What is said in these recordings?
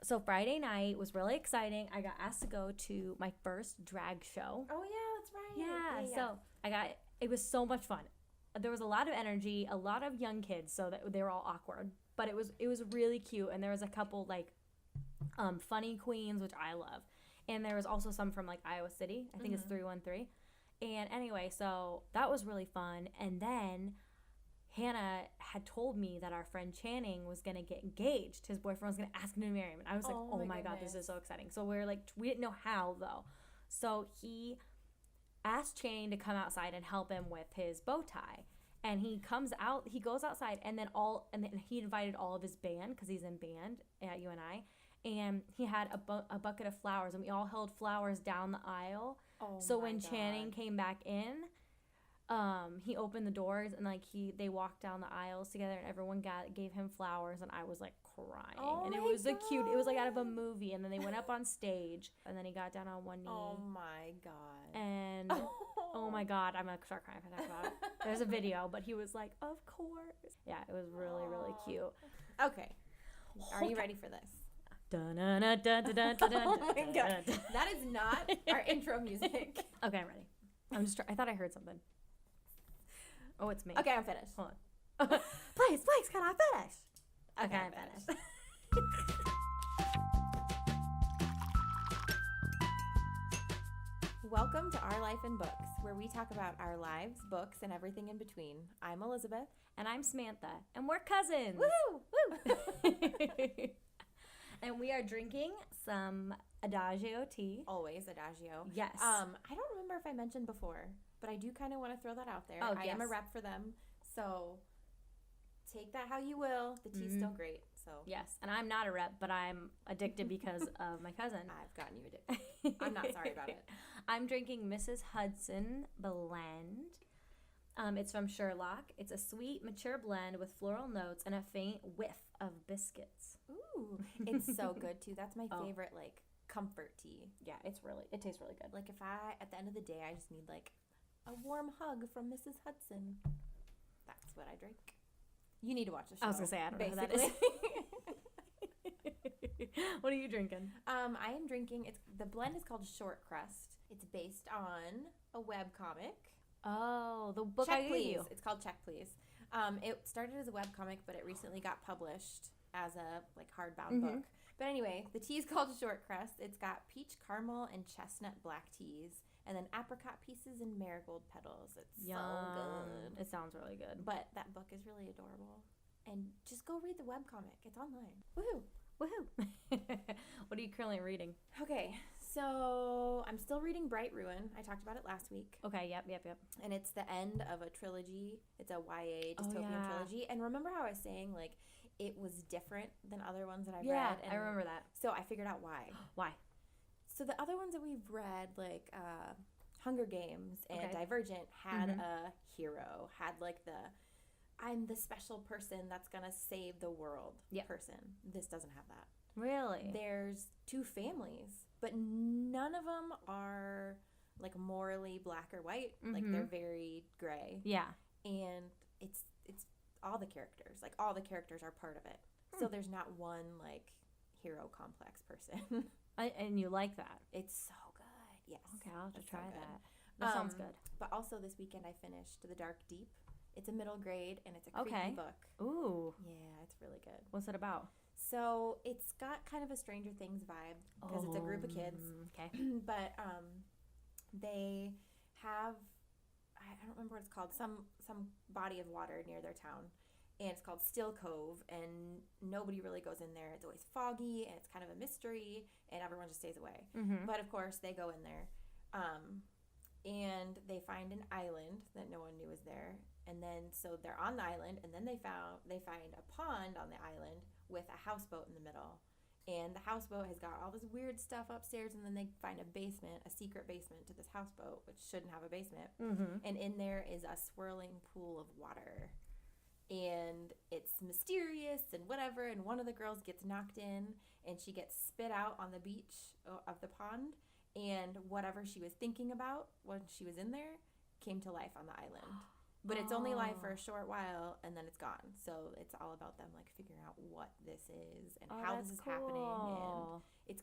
So Friday night was really exciting. I got asked to go to my first drag show. Oh, yeah, that's right. Yeah. So it was so much fun. There was a lot of energy, a lot of young kids, so that they were all awkward. But it was really cute, and there was a couple like funny queens, which I love. And there was also some from like Iowa City. I think it's 313. And anyway, so that was really fun. And then Hannah had told me that our friend Channing was going to get engaged. His boyfriend was going to ask him to marry him. And I was like, oh my God, this is so exciting. So we didn't know how though. So he asked Channing to come outside and help him with his bow tie. And he goes outside, and then he invited all of his band, because he's in band at UNI. And he had a bucket of flowers, and we all held flowers down the aisle. Oh, so when Channing came back in, he opened the doors, and like they walked down the aisles together, and everyone gave him flowers, and I was like crying. And it was cute. It was like out of a movie. And then they went up on stage, and then he got down on one knee. Oh my God. And oh my God, I'm gonna start crying if I talk about it. There's a video, but he was like, of course. Yeah, it was really, really cute. Okay. Are you ready for this? Oh my God. That is not our intro music. Okay, I'm ready. I thought I heard something. Oh, it's me. Okay, I'm finished. Hold on. Please, can I finish? Okay, I'm finished. Welcome to Our Life in Books, where we talk about our lives, books, and everything in between. I'm Elizabeth. And I'm Samantha. And we're cousins. Woo! Woo! And we are drinking some Adagio tea. Always Adagio. Yes. I don't remember if I mentioned before, but I do kind of want to throw that out there. I am a rep for them, so take that how you will. The tea's still great. So yes, and I'm not a rep, but I'm addicted because of my cousin. I've gotten you addicted. I'm not sorry about it. I'm drinking Mrs. Hudson Blend. It's from Sherlock. It's a sweet, mature blend with floral notes and a faint whiff of biscuits. Ooh, it's so good too. That's my favorite, like, comfort tea. Yeah, it tastes really good. Like, at the end of the day, I just need, like, a warm hug from Mrs. Hudson. That's what I drink. You need to watch the show. I was going to say, I don't know who that is. What are you drinking? I am drinking, the blend is called Short Crust. It's based on a webcomic. Oh, the book Check I gave you. It's called Check Please. It started as a webcomic, but it recently got published as a like hardbound book. But anyway, the tea is called Short Crust. It's got peach caramel and chestnut black teas, and then apricot pieces and marigold petals. It's so good. It sounds really good. But that book is really adorable. And just go read the webcomic. It's online. Woohoo! Woohoo! What are you currently reading? Okay, so I'm still reading Bright Ruin. I talked about it last week. Okay, yep. And it's the end of a trilogy. It's a YA dystopian trilogy. And remember how I was saying, like, it was different than other ones that I've read? Yeah, I remember that. So I figured out why. Why? So the other ones that we've read, like Hunger Games and Divergent, had a hero, had like I'm the special person that's going to save the world person. This doesn't have that. Really? There's two families, but none of them are like morally black or white. Like they're very gray. Yeah. And it's all the characters. Like all the characters are part of it. So there's not one like hero complex person. And you like that? It's so good. Yes. Okay, I'll have to try that. That sounds good. But also this weekend I finished The Dark Deep. It's a middle grade and it's a creepy book. Ooh. Yeah, it's really good. What's it about? So it's got kind of a Stranger Things vibe because it's a group of kids. Okay. But they have, I don't remember what it's called, some body of water near their town. And it's called Still Cove, and nobody really goes in there. It's always foggy, and it's kind of a mystery, and everyone just stays away. But of course, they go in there, and they find an island that no one knew was there. And then, so they're on the island, and then they find a pond on the island with a houseboat in the middle. And the houseboat has got all this weird stuff upstairs, and then they find a basement, a secret basement to this houseboat, which shouldn't have a basement. And in there is a swirling pool of water. And it's mysterious and whatever, and one of the girls gets knocked in, and she gets spit out on the beach of the pond, and whatever she was thinking about when she was in there came to life on the island. But it's only live for a short while, and then it's gone. So it's all about them, like, figuring out what this is and how this is happening. And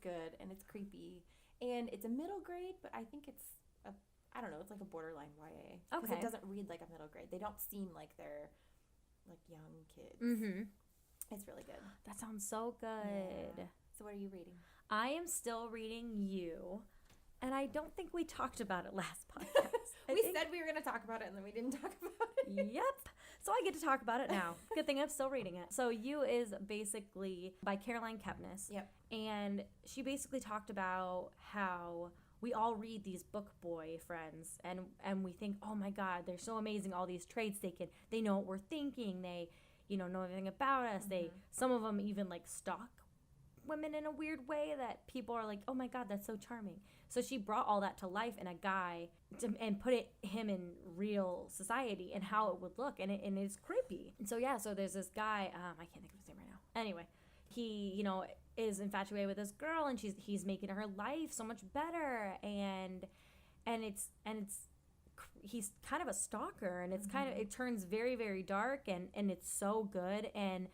good, and it's creepy, and it's a middle grade, but I think it's I don't know, it's like a borderline YA. Because Okay. it doesn't read like a middle grade. They don't seem like they're like young kids. Mm-hmm. It's really good. That sounds so good. Yeah. So what are you reading? I am still reading You, and I don't think we talked about it last podcast. We said we were going to talk about it, and then we didn't talk about it. Yep. So I get to talk about it now. Good thing I'm still reading it. So You is basically by Caroline Kepnes. Yep. And she basically talked about how we all read these book boy friends and we think, oh my God, they're so amazing. All these traits they know what we're thinking. They, know everything about us. Some of them even like stalk women in a weird way that people are like, oh my God, that's so charming. So she brought all that to life in a guy and put him in real society and how it would look. And it's creepy. And so there's this guy, I can't think of his name right now. Anyway, he, is infatuated with this girl, and he's making her life so much better, and he's kind of a stalker, and it's kind of, it turns very, very dark, and it's so good. And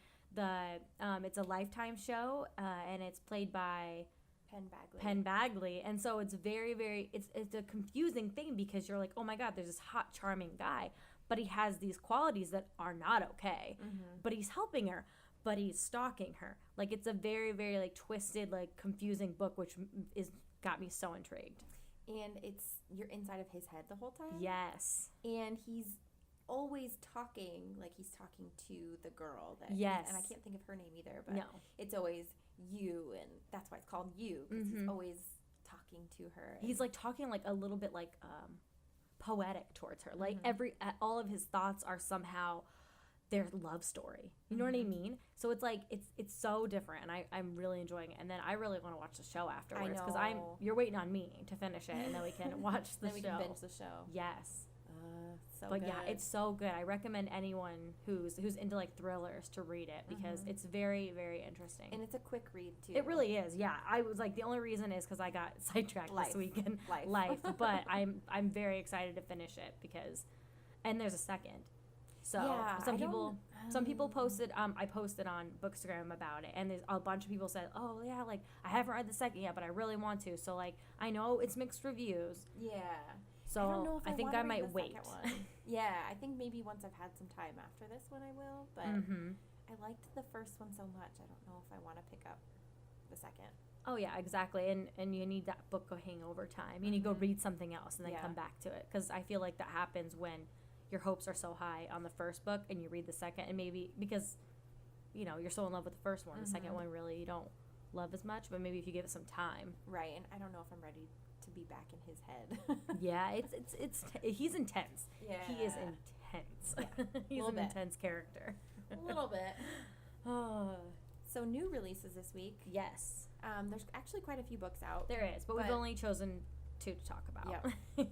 it's a Lifetime show, and it's played by Penn Bagley, and so it's very, very, it's a confusing thing because you're like, oh my God, there's this hot, charming guy, but he has these qualities that are not okay, but he's helping her, but he's stalking her. Like, it's a very, very like twisted, like confusing book, which got me so intrigued. And you're inside of his head the whole time. Yes. And he's always talking, like he's talking to the girl that. Yes. And I can't think of her name either, but no, it's always You, and that's why it's called You, because he's always talking to her. He's like talking like a little bit like poetic towards her. Like all of his thoughts are somehow their love story. You know what I mean? So it's like it's so different, and I'm really enjoying it. And then I really want to watch the show afterwards because you're waiting on me to finish it, and then we can watch the then we show. can binge the show. Yes. But yeah, it's so good. I recommend anyone who's into like thrillers to read it because it's very, very interesting. And it's a quick read too. It really is. Yeah, I was like, the only reason is because I got sidetracked this weekend. Life. But I'm very excited to finish it and there's a second. So yeah, some people posted. I posted on Bookstagram about it, and there's a bunch of people said, "Oh yeah, like I haven't read the second yet, but I really want to." So like I know it's mixed reviews. Yeah. So I don't know if I think I might wait. Yeah, I think maybe once I've had some time after this one I will. But I liked the first one so much. I don't know if I want to pick up the second. Oh yeah, exactly. And you need that book hangover time. You need to go read something else and then come back to it, because I feel like that happens when your hopes are so high on the first book and you read the second, and maybe because you're so in love with the first one, the second one really you don't love as much, but maybe if you give it some time. Right. And I don't know if I'm ready to be back in his head. Yeah, it's he's intense. Yeah. He is intense. Yeah. He's an intense character. A little bit. So new releases this week. Yes. There's actually quite a few books out. There is, but we've only chosen 2 to talk about. Yeah.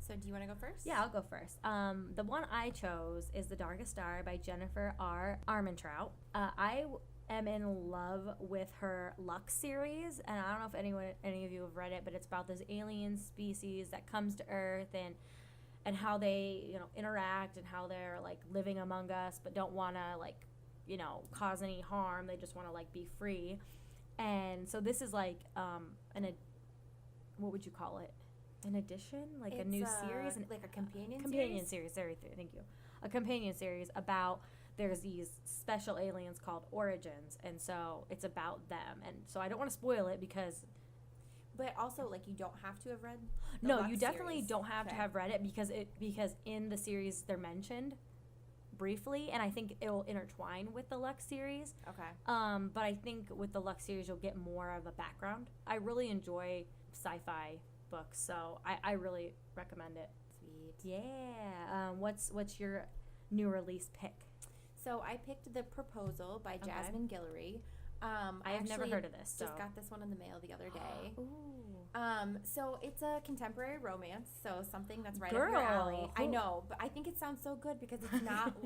So do you want to go first? Yeah, I'll go first. The one I chose is The Darkest Star by Jennifer R. Armentrout. I am in love with her Lux series, and I don't know if any of you have read it, but it's about this alien species that comes to Earth and how they interact and how they're like living among us, but don't want to cause any harm. They just want to be free. And so this is like what would you call it? An addition, like a new series, like a companion series. Thank you. A companion series about there's these special aliens called Origins, and so it's about them. And so I don't want to spoil it because. But also, you don't have to have read. No, you definitely don't have to have read it because in the series they're mentioned briefly, and I think it will intertwine with the Lux series. Okay. But I think with the Lux series you'll get more of a background. I really enjoy sci-fi books, so I really recommend it. Sweet. Yeah. What's your new release pick? So I picked The Proposal by Jasmine Guillory. I have never heard of this. Just got this one in the mail the other day. Ooh. So it's a contemporary romance, so something that's right up your alley. I know, but I think it sounds so good because it's not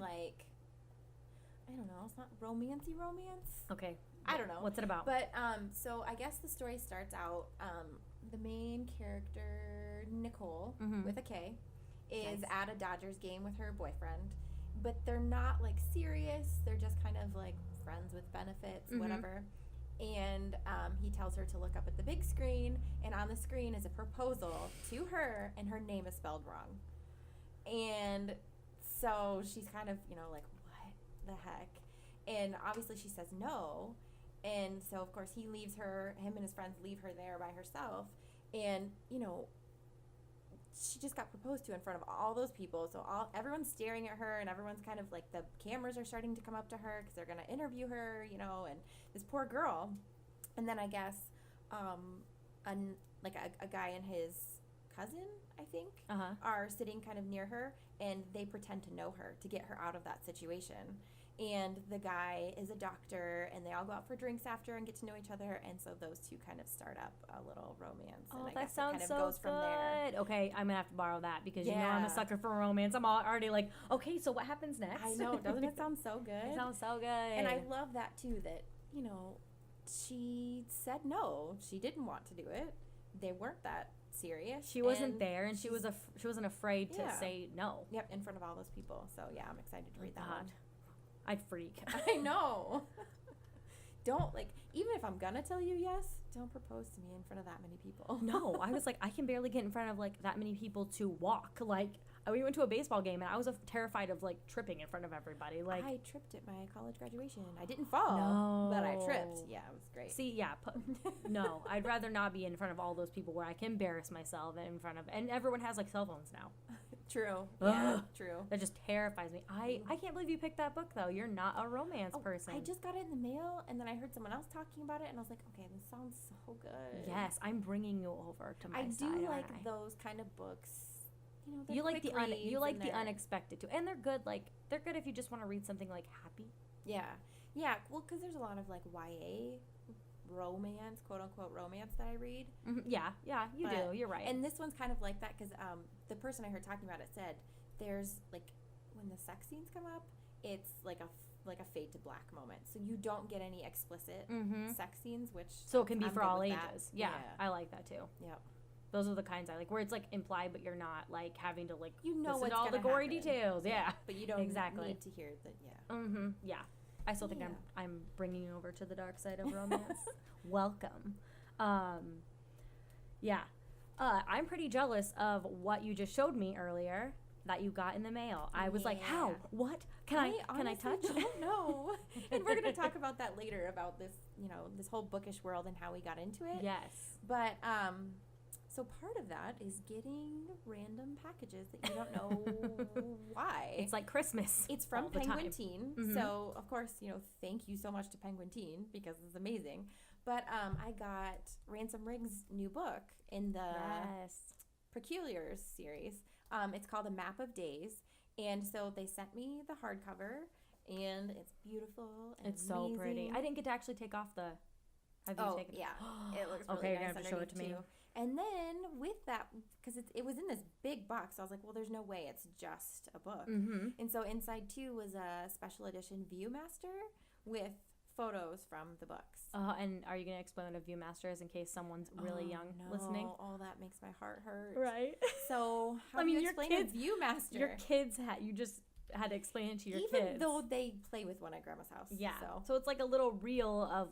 I don't know, it's not romancy romance. Okay. I don't know. What's it about? But so I guess the story starts out. The main character, Nicole, with a K, is at a Dodgers game with her boyfriend, but they're not serious. They're just kind of friends with benefits, whatever. And he tells her to look up at the big screen, and on the screen is a proposal to her, and her name is spelled wrong. And so she's kind of, like, what the heck? And obviously she says no. And so, of course, him and his friends leave her there by herself. And, she just got proposed to in front of all those people. So everyone's staring at her, and everyone's kind of like, the cameras are starting to come up to her because they're going to interview her, and this poor girl. And then I guess a guy and his cousin, I think, are sitting kind of near her, and they pretend to know her to get her out of that situation. And the guy is a doctor, and they all go out for drinks after and get to know each other, and so those two kind of start up a little romance. Oh, and I that guess sounds it kind of so goes from there. good. Okay, I'm gonna have to borrow that because I'm a sucker for romance. I'm already like, okay, so what happens next? I know, doesn't it sound so good? It sounds so good. And I love that too. That she said no. She didn't want to do it. They weren't that serious. She wasn't there, and she wasn't afraid to say no. Yep, in front of all those people. So yeah, I'm excited to read that one. I'd freak. I know. Don't, even if I'm gonna tell you yes, don't propose to me in front of that many people. No, I was like, I can barely get in front of that many people to walk. We went to a baseball game, and I was terrified of tripping in front of everybody. I tripped at my college graduation. I didn't fall, but I tripped. Yeah, it was great. See, yeah, no, I'd rather not be in front of all those people where I can embarrass myself in front of, and everyone has cell phones now. True. Yeah, true. That just terrifies me. I can't believe you picked that book though. You're not a romance person. I just got it in the mail, and then I heard someone else talking about it, and I was like, okay, this sounds so good. Yes, I'm bringing you over to my side. I do like those kind of books. You like the unexpected too, and they're good. They're good if you just want to read something happy. Yeah. Well, because there's a lot of YA romance, quote unquote romance that I read. Mm-hmm. Yeah, you do. You're right. And this one's kind of like that because the person I heard talking about it said there's when the sex scenes come up, it's like a fade to black moment, so you don't get any explicit sex scenes, which so it can be for all ages. Yeah, I like that too. Yep. Those are the kinds I like, where it's implied, but you're not having to listen what's to all the gory details. Yeah, but you don't exactly need to hear that. Yeah. Mm-hmm. Yeah, I still think I'm bringing you over to the dark side of romance. Welcome. Yeah, I'm pretty jealous of what you just showed me earlier that you got in the mail. I was like, how? What? Can I touch? I don't know. And we're gonna talk about that later about this, this whole bookish world and how we got into it. Yes. But so part of that is getting random packages that you don't know why. It's like Christmas. It's from Penguin Teen. Mm-hmm. So, of course, thank you so much to Penguin Teen because it's amazing. But I got Ransom Riggs' new book in the Peculiars series. It's called A Map of Days. And so they sent me the hardcover, and it's beautiful and it's amazing. So pretty. I didn't get to actually take off the... Have you taken yeah. It looks really okay, you're nice going to have to show it to me. Too. And then with that, because it was in this big box, I was like, well, there's no way it's just a book. Mm-hmm. And so inside, too, was a special edition Viewmaster with photos from the books. And are you going to explain what a Viewmaster is in case someone's really young listening? Oh, that makes my heart hurt. Right. So how do you explain a Viewmaster? Your kids you just had to explain it to your kids. Even though they play with one at Grandma's house. Yeah. So it's like a little reel of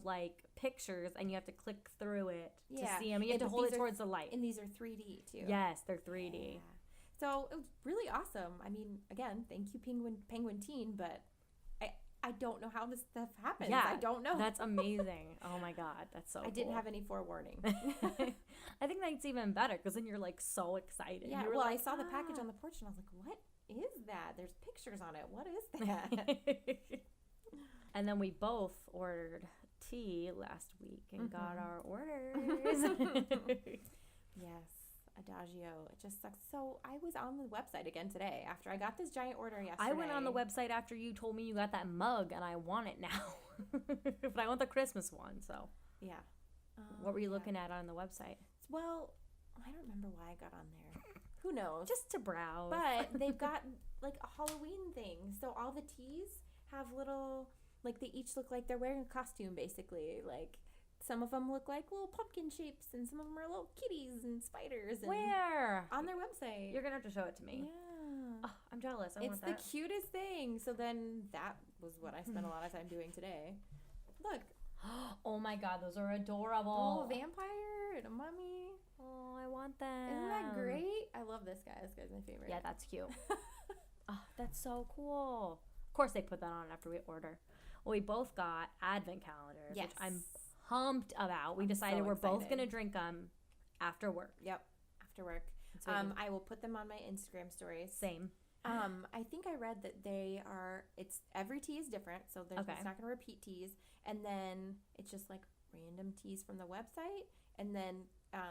pictures, and you have to click through it to see them. You have to hold it towards the light. And these are 3D too. Yes, they're 3D. Yeah. So it was really awesome. I mean, again, thank you, Penguin Teen, but I don't know how this stuff happens. Yeah, I don't know. That's amazing. Oh my God, that's so cool. I didn't have any forewarning. I think that's even better because then you're so excited. Yeah, I saw the package on the porch and I was like, what is that? There's pictures on it. What is that? And then we both ordered tea last week and got our orders. Yes. Adagio. It just sucks. So I was on the website again today after I got this giant order yesterday. I went on the website after you told me you got that mug, and I want it now. But I want the Christmas one, so. Yeah. What were you looking at on the website? Well, I don't remember why I got on there. Who knows? Just to browse. But they've got a Halloween thing. So all the teas have little, they each look like they're wearing a costume, basically. Some of them look like little pumpkin shapes, and some of them are little kitties and spiders. And where? On their website. You're going to have to show it to me. Yeah. Oh, I'm jealous. I want that. It's the cutest thing. So then that was what I spent a lot of time doing today. Look. Oh my god, those are adorable. Oh, vampire and a mummy. Oh, I want them. Isn't that great? I love this guy. This guy's my favorite. Yeah, that's cute. Oh, that's so cool. Of course, they put that on after we order. Well, we both got advent calendars, Yes. which I'm pumped about. We I'm decided so we're both excited. gonna drink them after work. Yep. After work. So I will put them on my Instagram stories. same. I think I read that it's every tea is different, so it's not going to repeat teas, and then it's just like random teas from the website, and then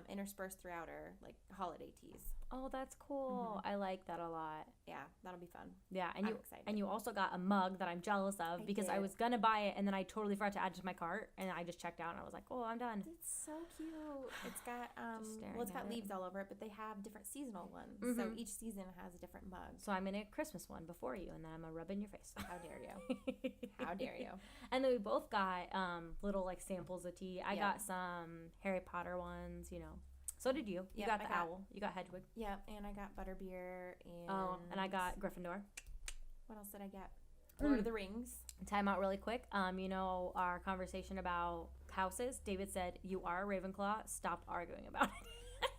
interspersed throughout are like holiday teas. Oh, that's cool. I like that a lot. Yeah, that'll be fun. Yeah, and I'm excited. and you also got a mug that I'm jealous of because I did. was gonna buy it and then I totally forgot to add it to my cart and I just checked out and I was like, oh, I'm done. It's so cute. It's got staring it's at got it. leaves all over it, but they have different seasonal ones. So each season has a different mug. So I'm gonna get a Christmas one before you and then I'm gonna rub it in your face. How dare you? How dare you? And then we both got little like samples of tea. I Yep. got some Harry Potter ones, you know. So did you. You Yep, got the I got- owl. You got Hedwig. Yeah, and I got butterbeer and And I got Gryffindor. what else did I get? Lord of the Rings. Time out really quick. You know our conversation about houses. David said, "You are a Ravenclaw. Stop arguing about it."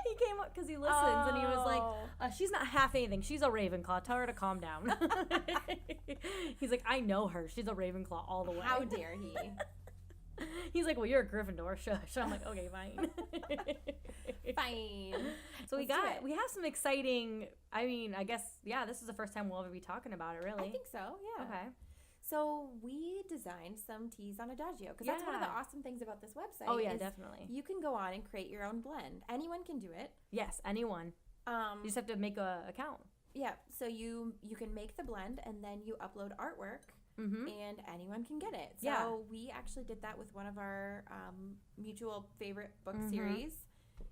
He came up because he listens and he was like, "She's not half anything. She's a Ravenclaw. Tell her to calm down." He's like, "I know her. She's a Ravenclaw all the way." How dare he? He's like, "Well, you're a Gryffindor. Shush." I'm like, "Okay, fine." Fine. So Let's do it. we have some exciting. I mean, I guess this is the first time we'll ever be talking about it. Really. I think so, yeah. Okay. So we designed some teas on Adagio because that's one of the Yeah. awesome things about this website. Oh yeah, is definitely. You can go on and create your own blend. Anyone can do it. Yes, anyone. You just have to make a account. Yeah. So you can make the blend and then you upload artwork. Mm-hmm. And anyone can get it. So Yeah. we actually did that with one of our mutual favorite book Mhm. series.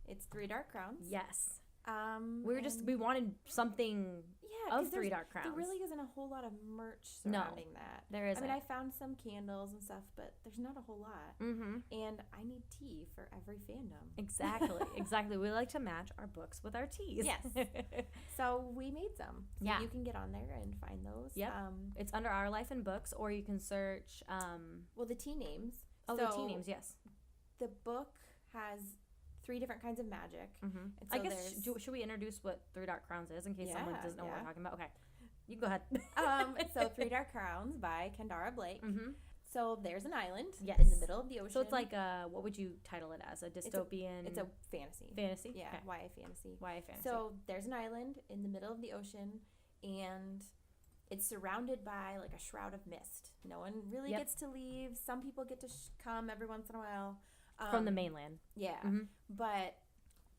It's Three Dark Crowns. Yes. And- We wanted something yeah, of 'cause Three there's- Dark Crowns. There really isn't a whole lot of merch No, surrounding that. there I isn't. mean, I found some candles and stuff, but there's not a whole lot. Mm-hmm. And I need tea for every fandom. Exactly. Exactly. We like to match our books with our teas. Yes. So we made some. So Yeah. you can get on there and find those. Yep. It's under Our Life in Books, or you can search. Well, the tea names. The So tea names. Yes. The book has 3 different kinds of magic. Mm-hmm. And I so guess there's- should we introduce what Three Dark Crowns is in case someone Yeah, doesn't know what yeah. we're talking about? Okay, you go ahead. So Three Dark Crowns by Kendara Blake. Mm-hmm. So there's an island Yes. in the middle of the ocean. So it's like what would you title it as? A dystopian. it's a fantasy. fantasy. Yeah, Okay. YA fantasy. YA fantasy. So there's an island in the middle of the ocean, and it's surrounded by like a shroud of mist. No one really Yep. gets to leave. Some people get to come every once in a while. From the mainland. Yeah, Mhm. but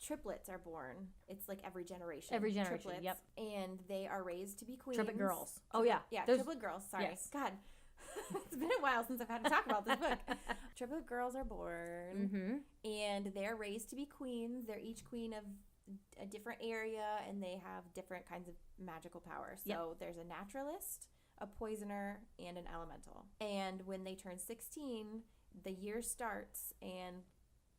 triplets are born. It's like every generation. Every generation, Triplets, yep. And they are raised to be queens. Triplet girls. Oh yeah. Yeah, There's- triplet girls. Sorry. Yes. God. It's been a while since I've had to talk about this book. Triplet girls are born, Mm-hmm. and they're raised to be queens. They're each queen of a different area, and they have different kinds of magical powers. So there's a naturalist, a poisoner, and an elemental. And when they turn 16, the year starts, and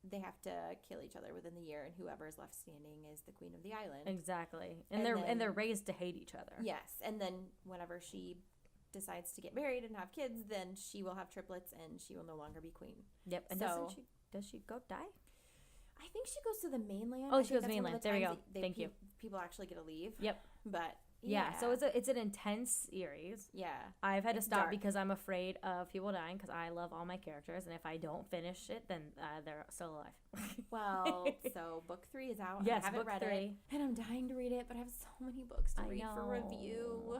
they have to kill each other within the year, and whoever is left standing is the queen of the island. Exactly. And And then- they're raised to hate each other. Yes, and then whenever she decides to get married and have kids, then she will have triplets, and she will no longer be queen. Yep. And So- does she go die? I think she goes to the mainland. Oh, I she think goes to that's one of mainland. the There we times go. that Thank you. People actually get to leave. Yep. But Yeah. So it's an intense series. yeah. I've had to It's stop dark. because I'm afraid of people dying because I love all my characters, and if I don't finish it, then they're still alive. Well, so book 3 is out. Yes, I haven't book read 3. it, and I'm dying to read it, but I have so many books to I read for know. review.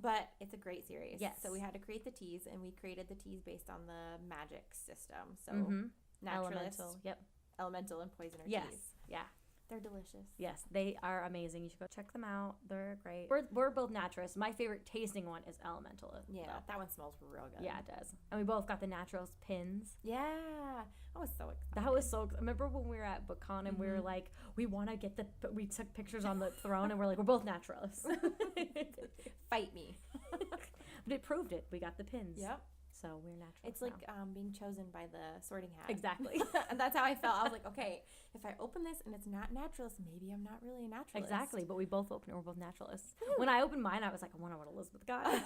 But it's a great series. Yes. So we had to create the teas, and we created the teas based on the magic system. So Mm-hmm. naturalist, Elemental. Yep. elemental, and poisoner Yes. teas. Yeah. They're delicious. Yes, they are amazing. You should go check them out. They're great. We're both naturalists. My favorite tasting one is elemental. Yeah, though. that one smells real good. Yeah, it does. And we both got the naturalist pins. Yeah. I was so excited. That was so. Remember when we were at BookCon and we were Mhm. like, we want to get we took pictures on the throne and we're like, we're both naturalists. Fight me. But it proved it. We got the pins. Yep. So we're naturalists. It's like now. being chosen by the sorting hat. Exactly. And that's how I felt. I was like, okay, if I open this and it's not naturalist, maybe I'm not really a naturalist. Exactly. But we both opened it. We're both naturalists. When I opened mine, I was like, I wonder what Elizabeth got.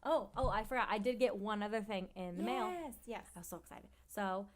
I forgot. I did get one other thing in the mail. Yes. I was so excited. So,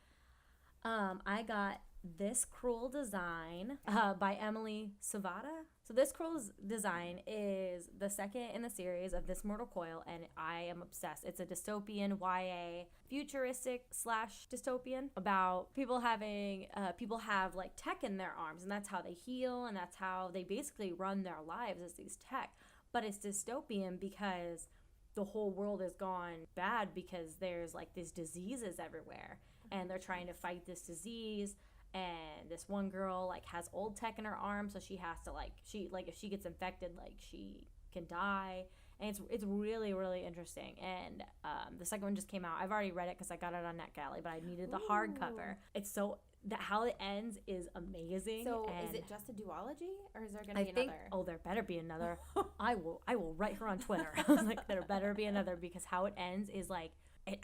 I got This Cruel Design by Emily Savada. So This Cruel Design is the second in the series of This Mortal Coil, and I am obsessed. It's a dystopian YA, futuristic / dystopian about people having, people have like tech in their arms, and that's how they heal, and that's how they basically run their lives as these tech. But it's dystopian because the whole world has gone bad because there's like these diseases everywhere, and they're trying to fight this disease. And this one girl like has old tech in her arm, so she has to if she gets infected, like she can die. And it's really, really interesting. And the second one just came out. I've already read it because I got it on NetGalley, but I needed the hardcover. It's so how it ends is amazing. So and is it just a duology, or is there going to be another? Oh, there better be another. I will write her on Twitter. I was like, there better be another, because how it ends is like,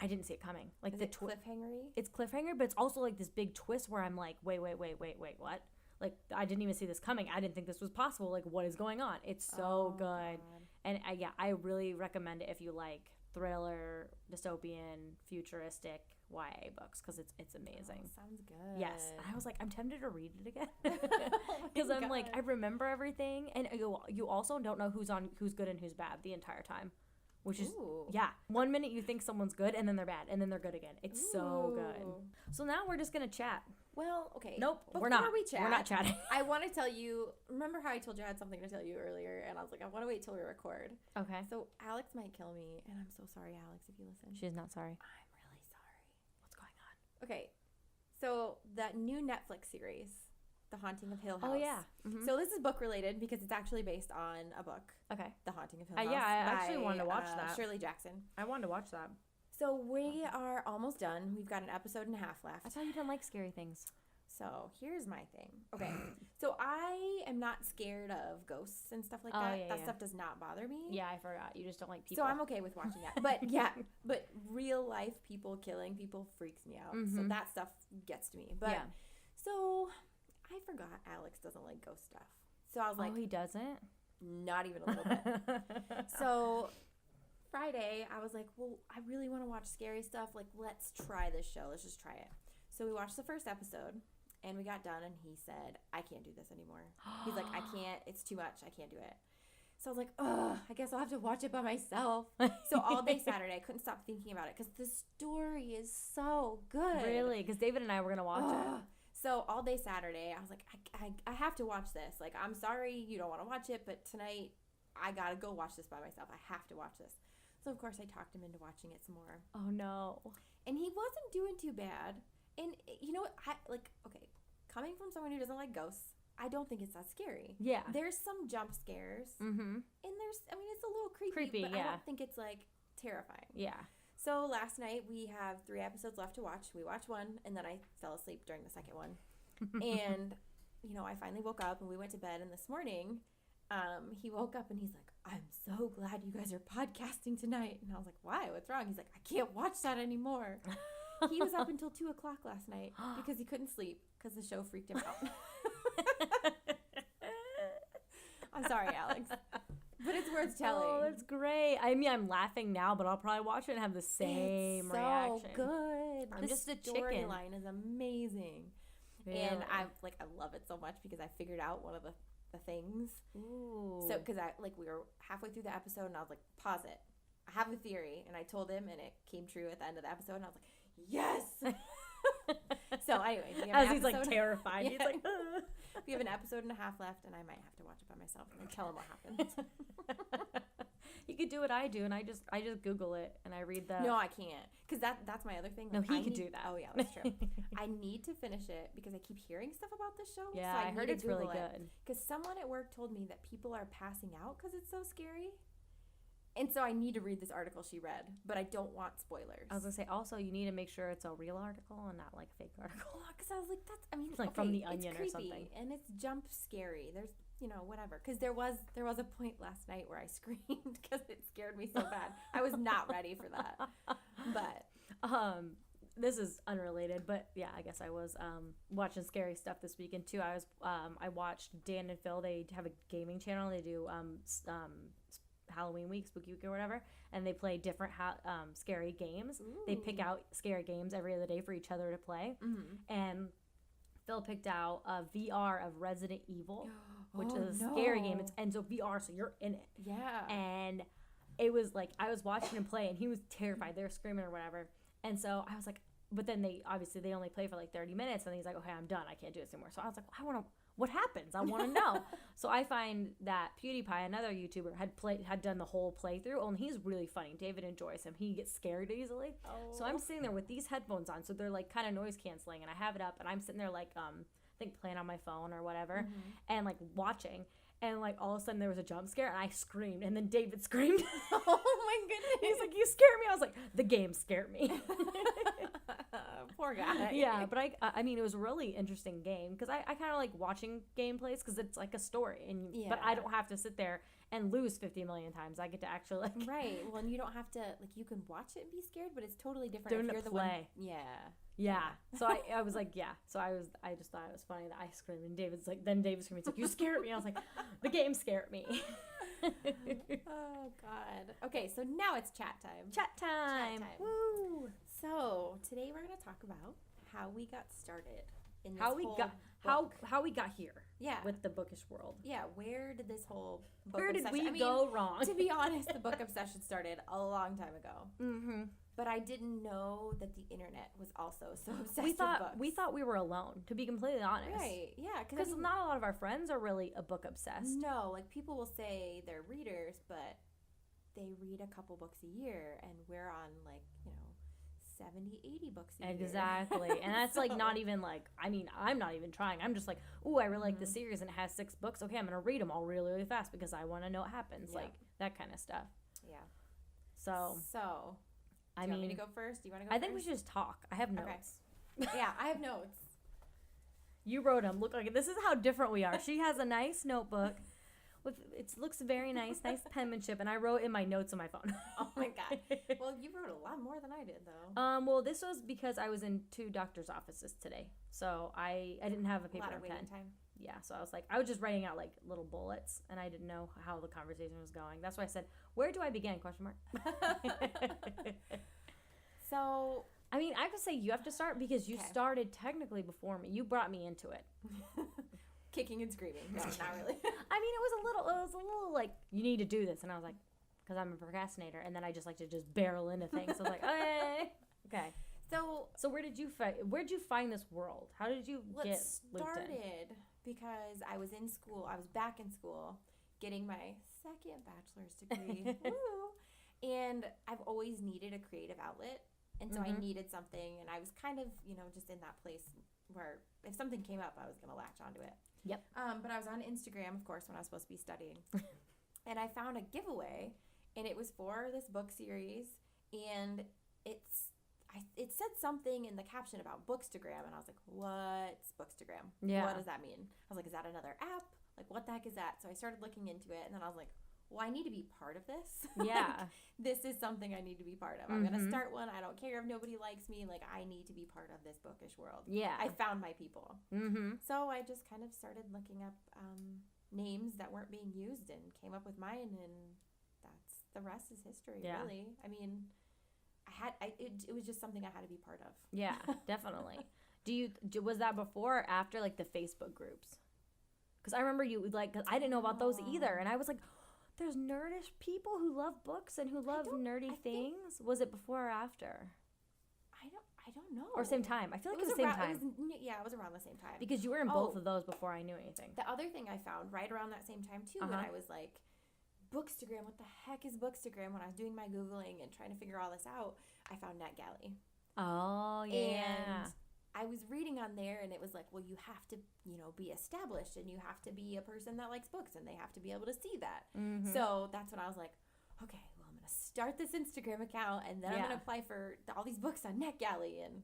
I didn't see it coming. Like is the cliffhangery? It's cliffhanger, but it's also like this big twist where I'm like, wait, what? Like, I didn't even see this coming. I didn't think this was possible. Like, what is going on? It's so good. God. And I really recommend it if you like thriller, dystopian, futuristic YA books, because it's amazing. Sounds good. Yes. I was like, I'm tempted to read it again because I'm like, I remember everything, and you also don't know who's good and who's bad the entire time. Which is, yeah. 1 minute you think someone's good, and then they're bad, and then they're good again. It's so good. So now we're just going to chat. Well, okay. Nope, Before we're not. We chat, we're not chatting. I want to tell you, remember how I told you I had something to tell you earlier, and I was like, I want to wait till we record. Okay. So Alex might kill me, and I'm so sorry, Alex, if you listen. She's not sorry. I'm really sorry. What's going on? Okay. So that new Netflix series, The Haunting of Hill House. Oh, yeah. Mm-hmm. So this is book related because it's actually based on a book. Okay. The Haunting of Hill House. Yeah, I actually wanted to watch that. Shirley Jackson. I wanted to watch that. So we are almost done. We've got an episode and a half left. I thought you didn't like scary things. So here's my thing. Okay. So I am not scared of ghosts and stuff like that. Yeah, that stuff does not bother me. Yeah, I forgot. You just don't like people. So I'm okay with watching that. But yeah, but real life people killing people freaks me out. Mm-hmm. So that stuff gets to me. But yeah. So I forgot Alex doesn't like ghost stuff. So I was like, oh, he doesn't? Not even a little bit. So Friday, I was like, well, I really want to watch scary stuff. Like, let's try this show. Let's just try it. So we watched the first episode, and we got done, and he said, I can't do this anymore. He's like, I can't. It's too much. I can't do it. So I was like, ugh, I guess I'll have to watch it by myself. So all day Saturday, I couldn't stop thinking about it because the story is so good. Really? Because David and I were going to watch it. So all day Saturday, I was like, I have to watch this. Like, I'm sorry you don't want to watch it, but tonight I got to go watch this by myself. I have to watch this. So, of course, I talked him into watching it some more. Oh, no. And he wasn't doing too bad. And you know what? Okay, coming from someone who doesn't like ghosts, I don't think it's that scary. Yeah. There's some jump scares. Mm-hmm. And it's a little creepy, but I don't think it's, like, terrifying. Yeah. So last night we have 3 episodes left to watch. We watched one, and then I fell asleep during the second one. And, I finally woke up, and we went to bed. And this morning, he woke up, and he's like, I'm so glad you guys are podcasting tonight. And I was like, why? What's wrong? He's like, I can't watch that anymore. He was up until 2 o'clock last night because he couldn't sleep because the show freaked him out. I'm sorry, Alex. But it's worth telling. Oh, that's great. I mean, I'm laughing now, but I'll probably watch it and have the same reaction. It's so good. I'm just a chicken. The storyline is amazing. Really? And I love it so much because I figured out one of the things. Ooh. So, because we were halfway through the episode, and I was like, pause it. I have a theory. And I told him, and it came true at the end of the episode, and I was like, yes! So anyway, as he's like terrified, yeah. He's like, we have an episode and a half left, and I might have to watch it by myself and then tell him what happened. You could do what I do, and I just Google it and I read the. No, I can't, because that's my other thing. No, he could do that. Oh yeah, that's true. I need to finish it because I keep hearing stuff about this show. Yeah, so I heard it's really good. Because someone at work told me that people are passing out because it's so scary. And so I need to read this article she read, but I don't want spoilers. I was going to say, also, you need to make sure it's a real article and not, like, a fake article. Because I was like, it's like from The Onion or something. And it's jump scary. There's, whatever. Because there was a point last night where I screamed because it scared me so bad. I was not ready for that. But. This is unrelated, but yeah, I guess I was watching scary stuff this weekend too. I watched Dan and Phil. They have a gaming channel. They do Halloween week, spooky week or whatever, and they play different scary games. Ooh. They pick out scary games every other day for each other to play. And Phil picked out a VR of Resident Evil, which is a scary game. And so VR, so you're in it. Yeah. And it was like, I was watching him play, and he was terrified. They were screaming or whatever. And so I was like, but then they only play for like 30 minutes, and he's like, okay, I'm done. I can't do this anymore. So I was like, what happens? I want to know. So I find that PewDiePie, another YouTuber, had done the whole playthrough, and he's really funny. David enjoys him. He gets scared easily. So I'm sitting there with these headphones on, so they're like kind of noise canceling, and I have it up, and I'm sitting there like I think playing on my phone or whatever, and like watching. And like all of a sudden there was a jump scare, and I screamed, and then David screamed. Oh my goodness! He's like, "You scared me." I was like, "The game scared me." Poor guy. Yeah, but I mean, it was a really interesting game because I kind of like watching gameplays because it's like a story, but I don't have to sit there and lose 50 million times. I get to actually like right. Well, and you don't have to like you can watch it and be scared, but it's totally different if you're the play. one. Yeah. Yeah. So I was like, yeah. So I just thought it was funny that I screamed, and David screamed. He's like, "You scared me." I was like, "The game scared me." Oh God. Okay, so now it's chat time. Chat time. Woo. So today we're gonna talk about how we got started in this how we got here. Yeah. With the bookish world. Yeah. Where did this whole book Where did obsession, we go wrong? To be honest, the book obsession started a long time ago. Mm-hmm. But I didn't know that the internet was also so obsessed with books. We thought we were alone, to be completely honest. Right, yeah. Because not a lot of our friends are really a book obsessed. No, like people will say they're readers, but they read a couple books a year, and we're on like, 70, 80 books a year. Exactly. And that's like not even like, I mean, I'm not even trying. I'm just like, ooh, I really like the series and it has 6 books. Okay, I'm going to read them all really, really fast because I want to know what happens. Yeah. Like that kind of stuff. Yeah. So. Do you want me to go first? Do you want to go first? I think we should just talk. I have notes. Okay. Yeah, I have notes. You wrote them. Look, like this is how different we are. She has a nice notebook. It looks very nice penmanship, and I wrote in my notes on my phone. Oh my God. Well, you wrote a lot more than I did, though. Well, this was because I was in 2 doctor's offices today, so I didn't have a paper and pen. Time. Yeah, so I was like, I was just writing out like little bullets, and I didn't know how the conversation was going. That's why I said, "Where do I begin?" ? So, I mean, I could say you have to start because you started technically before me. You brought me into it. Kicking and screaming. No, not really. I mean, it was a little like, you need to do this. And I was like, because I'm a procrastinator. And then I just like to just barrel into things. So I was like, okay. So where'd you find this world? How did you get looped in? Started because I was in school. I was back in school getting my 2nd bachelor's degree. Woo! And I've always needed a creative outlet. And so I needed something. And I was kind of, just in that place where if something came up, I was going to latch onto it. Yep. But I was on Instagram, of course, when I was supposed to be studying. And I found a giveaway, and it was for this book series. And it said something in the caption about Bookstagram, and I was like, what's Bookstagram? Yeah. What does that mean? I was like, is that another app? Like, what the heck is that? So I started looking into it, and then I was like, well, I need to be part of this. Yeah. This is something I need to be part of. I'm going to start one. I don't care if nobody likes me. Like, I need to be part of this bookish world. Yeah. I found my people. Mm-hmm. So I just kind of started looking up names that weren't being used and came up with mine, and the rest is history, really. I mean, it was just something I had to be part of. Yeah, definitely. Was that before or after, like, the Facebook groups? Because I remember you, like, cause I didn't know about those either. And I was like, there's nerdish people who love books and who love nerdy things. Was it before or after? I don't know. Or same time. I feel like it was the same time. It was around the same time. Because you were in both of those before I knew anything. The other thing I found right around that same time, too, when I was like, Bookstagram, what the heck is Bookstagram? When I was doing my Googling and trying to figure all this out, I found NetGalley. Oh, yeah. And I was reading on there, and it was like, well, you have to, be established, and you have to be a person that likes books, and they have to be able to see that. Mm-hmm. So that's when I was like, okay, well, I'm going to start this Instagram account, and then I'm going to apply for all these books on NetGalley, and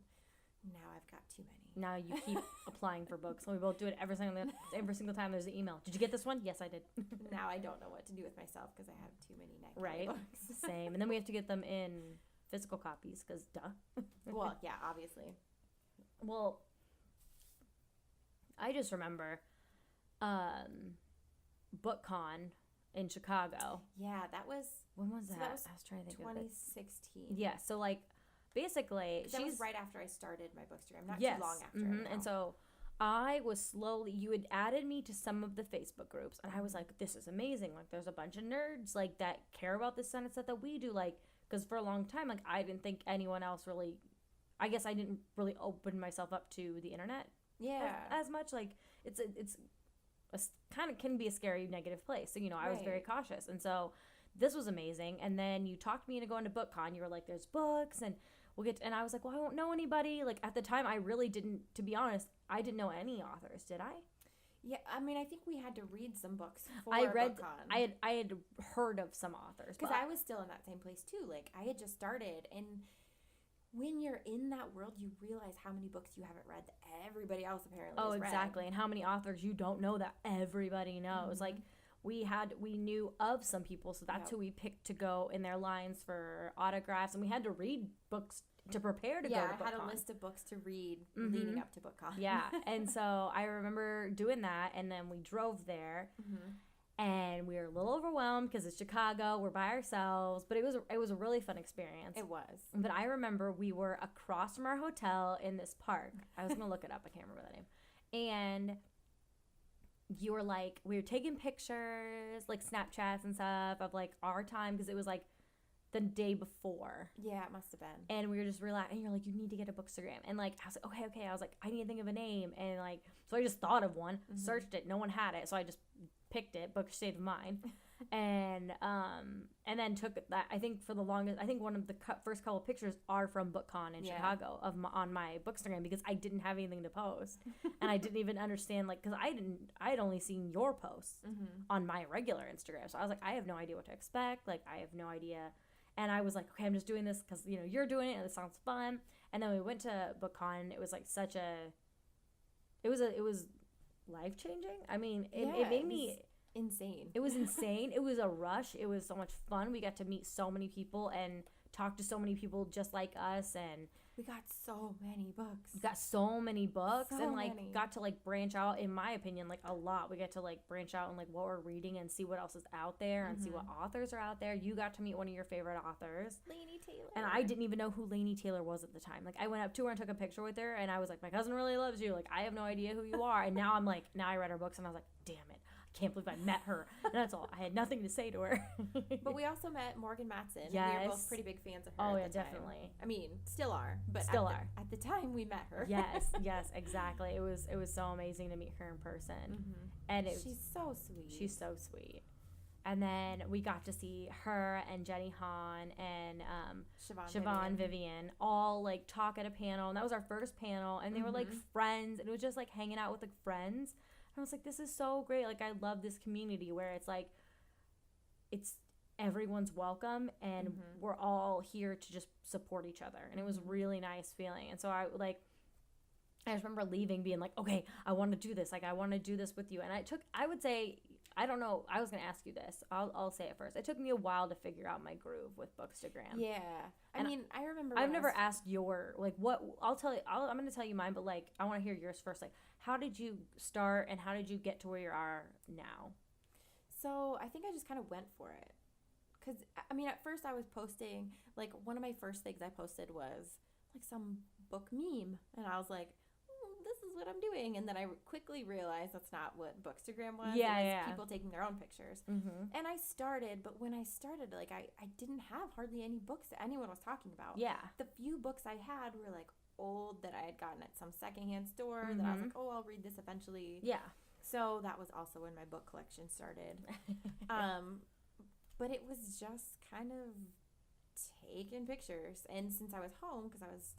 now I've got too many. Now you keep applying for books, and we both do it every single time there's an email. Did you get this one? Yes, I did. Now I don't know what to do with myself because I have too many NetGalley books. Same. And then we have to get them in physical copies because duh. Well, yeah, obviously. Well, I just remember BookCon in Chicago. Yeah, that was When was that? that was I was trying to think of it. 2016. Yeah, so like basically That was she's right after I started my bookstagram, not yes. too long after. Mm-hmm. And so I was slowly, you had added me to some of the Facebook groups, and I was like, this is amazing. Like, there's a bunch of nerds, like, that care about the kind of stuff that we do. Like, because for a long time, like, I didn't think anyone else really, I guess I didn't really open myself up to the internet as much. Like, it's kind of can be a scary, negative place. So, you know, I was very cautious. And so this was amazing. And then you talked me into going to BookCon. You were like, there's books, and and I was like, well, I don't know anybody. Like, at the time, I really didn't, to be honest, I didn't know any authors, did I? Yeah, I mean, I think we had to read some books for I read, BookCon. I had heard of some authors. Because I was still in that same place, too. Like, I had just started, and when you're in that world, you realize how many books you haven't read that everybody else apparently has read. Exactly, and how many authors you don't know that everybody knows. Like, we knew of some people, so that's who we picked to go in their lines for autographs, and we had to read books to prepare to go to BookCon. Yeah, I had a list of books to read leading up to BookCon. Yeah, and so I remember doing that, and then we drove there, and we were a little overwhelmed because it's Chicago, we're by ourselves, but it was a really fun experience. It was. But I remember we were across from our hotel in this park. I was going to look it up. I can't remember the name. And you were like, we were taking pictures, like Snapchats and stuff of like our time, because it was like the day before. Yeah, it must have been. And we were just relaxing. And you're like, you need to get a bookstagram. And like, I was like, okay. I was like, I need to think of a name. And like, so I just thought of one, searched it. No one had it. So I just picked it, Bookish State of Mind. And then took that. I think for the longest, I think one of the first couple of pictures are from BookCon in Chicago on my bookstagram, because I didn't have anything to post, and I didn't even understand, like, because I had only seen your posts on my regular Instagram, so I was like, I have no idea what to expect, like I have no idea, and I was like, okay, I'm just doing this because you know you're doing it and it sounds fun, and then we went to BookCon. It was like it was life changing. I mean, it made me. Insane. It was insane. It was a rush. It was so much fun. We got to meet so many people and talk to so many people just like us, and we got so many books. Got to like branch out, in my opinion, like a lot. We got to like branch out and like what we're reading and see what else is out there and see what authors are out there. You got to meet one of your favorite authors, Laini Taylor. And I didn't even know who Laini Taylor was at the time. Like I went up to her and took a picture with her, and I was like, my cousin really loves you. Like I have no idea who you are. And now I read her books and I was like, damn it. Can't believe I met her. And that's all. I had nothing to say to her. But we also met Morgan Matson. Yes. We were both pretty big fans of her. Oh, at yeah, the time. definitely. I mean, still are. But at the time we met her. Yes, exactly. It was so amazing to meet her in person. And she's so sweet. She's so sweet. And then we got to see her and Jenny Han and Siobhan Vivian all like talk at a panel. And that was our first panel. And they were like friends. And it was just like hanging out with like friends. I was like, this is so great. Like, I love this community where it's like, it's everyone's welcome and we're all here to just support each other. And it was really nice feeling. And so I just remember leaving being like, okay, I want to do this. Like, I want to do this with you. And I would say, I don't know. I was going to ask you this. I'll say it first. It took me a while to figure out my groove with Bookstagram. Yeah. I mean, I remember. I've never asked your, like, what, I'm going to tell you mine, but, like, I want to hear yours first. Like, how did you start and how did you get to where you are now? So, I think I just kind of went for it. Because, I mean, at first I was posting, like, one of my first things I posted was, like, some book meme. And I was like, this is what I'm doing. And then I quickly realized that's not what Bookstagram was. Yeah, it was people taking their own pictures. And I started, but when I started, like, I didn't have hardly any books that anyone was talking about. Yeah. The few books I had were, like, old that I had gotten at some secondhand store that I was like, oh, I'll read this eventually. Yeah. So that was also when my book collection started. But it was just kind of taking pictures. And since I was home, because I was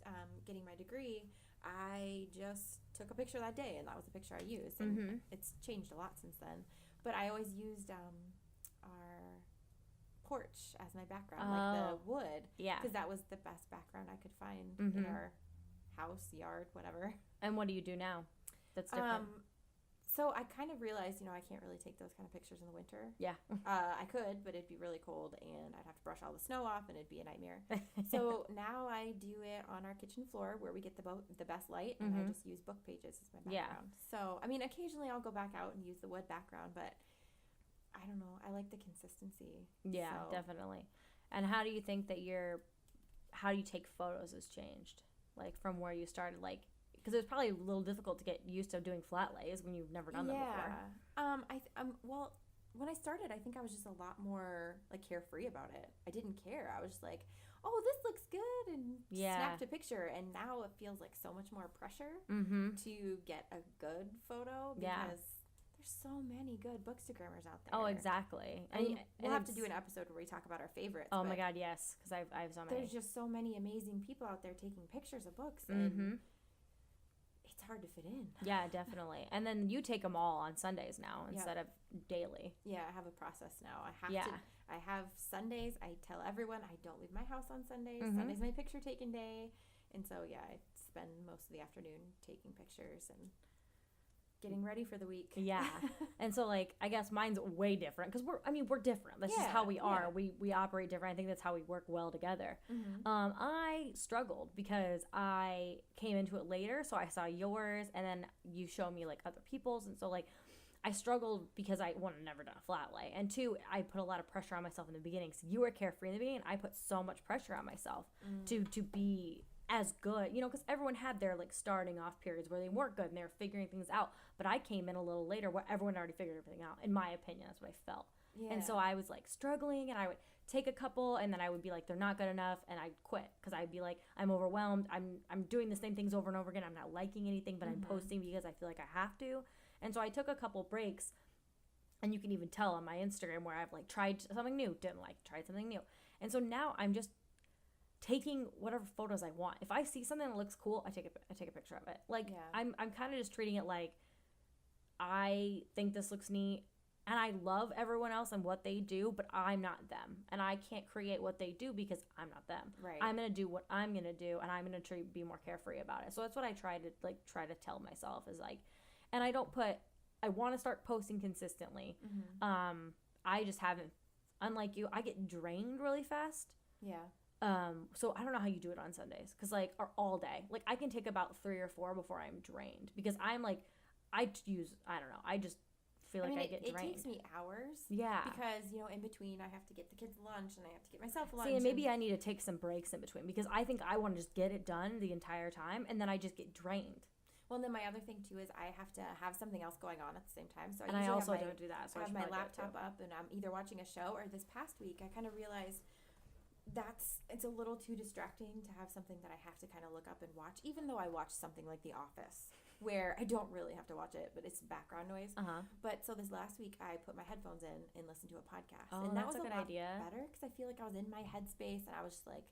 getting my degree, I just took a picture that day, and that was the picture I used. And it's changed a lot since then. But I always used our porch as my background, like the wood. Yeah. Because that was the best background I could find in our house, yard, whatever. And what do you do now that's different? So I kind of realized, I can't really take those kind of pictures in the winter. Yeah. I could, but it'd be really cold, and I'd have to brush all the snow off, and it'd be a nightmare. So now I do it on our kitchen floor where we get the best light, and I just use book pages as my background. Yeah. So, I mean, occasionally I'll go back out and use the wood background, but I don't know. I like the consistency. Yeah, So, definitely. And how do you think that how do you take photos has changed? Like from where you started, like, because it was probably a little difficult to get used to doing flat lays when you've never done them before. Well, when I started, I think I was just a lot more like carefree about it. I didn't care. I was just like, oh, this looks good, and snapped a picture. And now it feels like so much more pressure to get a good photo because there's so many good bookstagrammers out there. Oh, exactly. And we'll have to do an episode where we talk about our favorites. Oh my God, yes, because I have so many. There's just so many amazing people out there taking pictures of books, and it's hard to fit in. Yeah, definitely. And then you take them all on Sundays now instead of daily. Yeah, I have a process now. I have Sundays. I tell everyone I don't leave my house on Sundays. Sunday's my picture taking day. And so, yeah, I spend most of the afternoon taking pictures and getting ready for the week. Yeah. And so, like, I guess mine's way different because we're different. That's just how we are. We operate different. I think that's how we work well together. I struggled because I came into it later. So I saw yours and then you showed me like other people's. And so like, I struggled because I, one, never done a flat lay. And two, I put a lot of pressure on myself in the beginning. So you were carefree in the beginning. I put so much pressure on myself to be as good, you know, because everyone had their like starting off periods where they weren't good and they were figuring things out. But I came in a little later where everyone already figured everything out. In my opinion, that's what I felt. Yeah. And so I was like struggling, and I would take a couple, and then I would be like, they're not good enough, and I'd quit because I'd be like, I'm overwhelmed. I'm doing the same things over and over again. I'm not liking anything, but I'm posting because I feel like I have to. And so I took a couple breaks, and you can even tell on my Instagram where I've like tried something new, didn't like, tried something new. And so now I'm just taking whatever photos I want. If I see something that looks cool, I take a picture of it. Like I'm kind of just treating it like I think this looks neat, and I love everyone else and what they do, but I'm not them, and I can't create what they do because I'm not them. Right. I'm gonna do what I'm gonna do, and I'm gonna be more carefree about it. So that's what I try to tell myself is like, and I don't put. I want to start posting consistently. I just haven't. Unlike you, I get drained really fast. Yeah. So I don't know how you do it on Sundays, because like, or all day. Like I can take about 3 or 4 before I'm drained, because I'm like, I don't know. I just feel like I get drained. It takes me hours. Yeah. Because, you know, in between I have to get the kids lunch and I have to get myself lunch. See, and maybe I need to take some breaks in between, because I think I want to just get it done the entire time, and then I just get drained. Well, and then my other thing too is I have to have something else going on at the same time. So I also don't do that. So I have my laptop up and I'm either watching a show, or this past week I kind of realized it's a little too distracting to have something that I have to kind of look up and watch, even though I watch something like The Office, where I don't really have to watch it, but it's background noise. But so this last week I put my headphones in and listened to a podcast. Oh, and that that's was a good idea. Better because I feel like I was in my headspace and I was just like,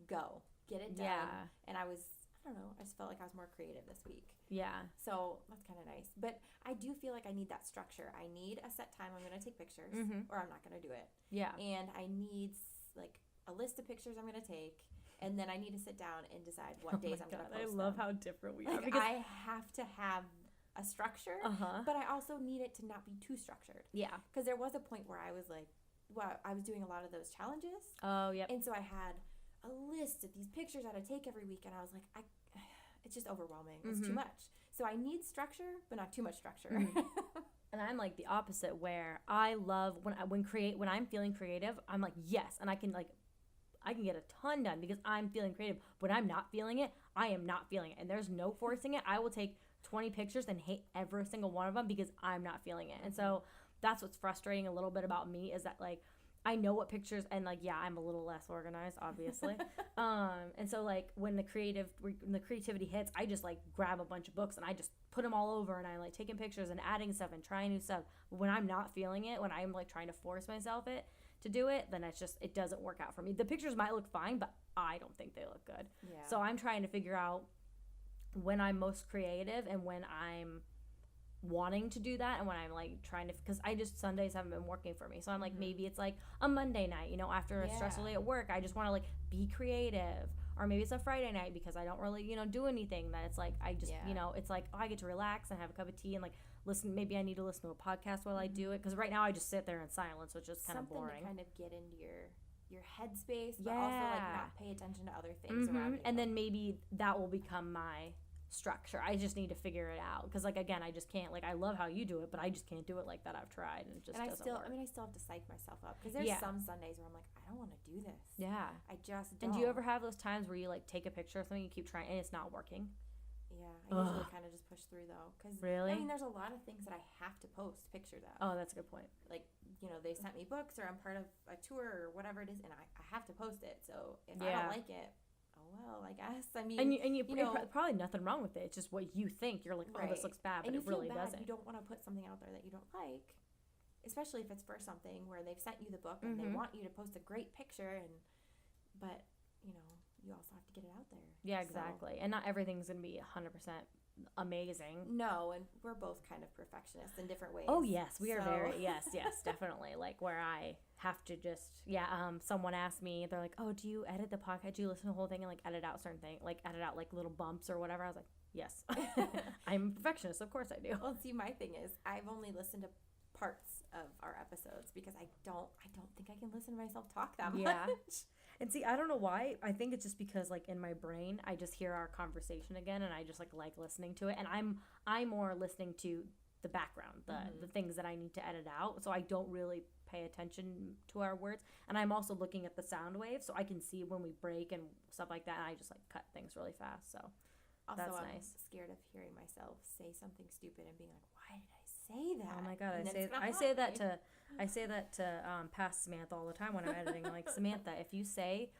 go, get it done. Yeah. And I don't know, I just felt like I was more creative this week. Yeah. So that's kind of nice. But I do feel like I need that structure. I need a set time I'm going to take pictures, or I'm not going to do it. Yeah. And I need like a list of pictures I'm going to take, and then I need to sit down and decide what days I'm going to post I love how different we are. Because I have to have a structure, but I also need it to not be too structured. Yeah. Because there was a point where I was like, well, I was doing a lot of those challenges. Oh, yep. And so I had a list of these pictures I had to take every week, and I was like, it's just overwhelming. It's too much. So I need structure, but not too much structure. And I'm like the opposite, where I love when I'm feeling creative, I'm like, yes, and I can get a ton done because I'm feeling creative. When I'm not feeling it, I am not feeling it, and there's no forcing it. I will take 20 pictures and hate every single one of them because I'm not feeling it. And so that's what's frustrating a little bit about me, is that like I know what pictures, and like, yeah, I'm a little less organized, obviously. And so like when the creativity hits, I just like grab a bunch of books and I just put them all over, and I'm like taking pictures and adding stuff and trying new stuff. But when I'm not feeling it, when I'm like trying to force myself to do it, then it doesn't work out for me. The pictures might look fine, but I don't think they look good. Yeah. So I'm trying to figure out when I'm most creative and when I'm wanting to do that, and when I'm like trying to, because Sundays haven't been working for me. So I'm like, maybe it's like a Monday night, you know, after a stressful day at work, I just want to like be creative. Or maybe it's a Friday night because I don't really, you know, do anything, that it's like I just, you know, it's like, oh, I get to relax and have a cup of tea and like listen. Maybe I need to listen to a podcast while I do it, because right now I just sit there in silence, which is kind of boring. Something to kind of get into your headspace, but also like not pay attention to other things around you. And then maybe that will become my structure. I just need to figure it out because, like, again, I just can't. Like, I love how you do it, but I just can't do it like that. I've tried, and it just doesn't work. I still have to psych myself up because there's some Sundays where I'm like, I don't want to do this. Yeah. I just don't. And do you ever have those times where you, like, take a picture of something, you keep trying, and it's not working? Yeah, I usually kind of just push through though, because really, I mean, there's a lot of things that I have to post pictures of. Oh, that's a good point. Like, you know, they sent me books, or I'm part of a tour, or whatever it is, and I have to post it. So if I don't like it, oh well, I guess. I mean, and you know, probably nothing wrong with it. It's just what you think. You're like, oh, this looks bad, but it really doesn't. You don't want to put something out there that you don't like, especially if it's for something where they've sent you the book and they want you to post a great picture, but you know, you also have to get it out there. Yeah, exactly. And not everything's going to be 100% amazing. No, and we're both kind of perfectionists in different ways. Oh, yes. We are very, yes, definitely. Like, where I have to just, someone asked me, they're like, oh, do you edit the podcast? Do you listen to the whole thing and, like, edit out certain things? Like, edit out, like, little bumps or whatever? I was like, yes. I'm a perfectionist. Of course I do. Well, see, my thing is, I've only listened to parts of our episodes because I don't think I can listen to myself talk that much. Yeah. And see, I don't know why. I think it's just because, like, in my brain, I just hear our conversation again, and I just like listening to it. And I'm more listening to the background, the things that I need to edit out. So I don't really pay attention to our words. And I'm also looking at the sound waves, so I can see when we break and stuff like that. And I just like cut things really fast. So also, that's I'm nice. Scared of hearing myself say something stupid and being like, why did I say that? Oh my god, I say that to past Samantha all the time when I'm editing. I'm like, Samantha, if you say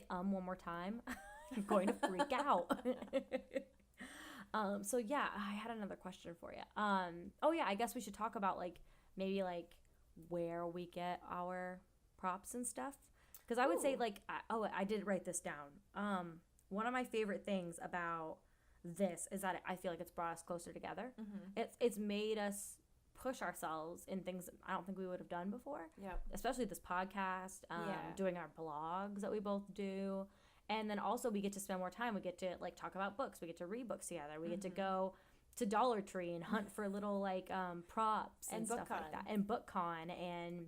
one more time, I'm going to freak out. So yeah, I had another question for you. I guess we should talk about like maybe like where we get our props and stuff. Because I would say like I did write this down. One of my favorite things about this is that I feel like it's brought us closer together. It's made us push ourselves in things that I don't think we would have done before. Yep. Especially this podcast, doing our blogs that we both do. And then also we get to spend more time. We get to like talk about books. We get to read books together. We get to go to Dollar Tree and hunt for little like props and stuff like that. And BookCon and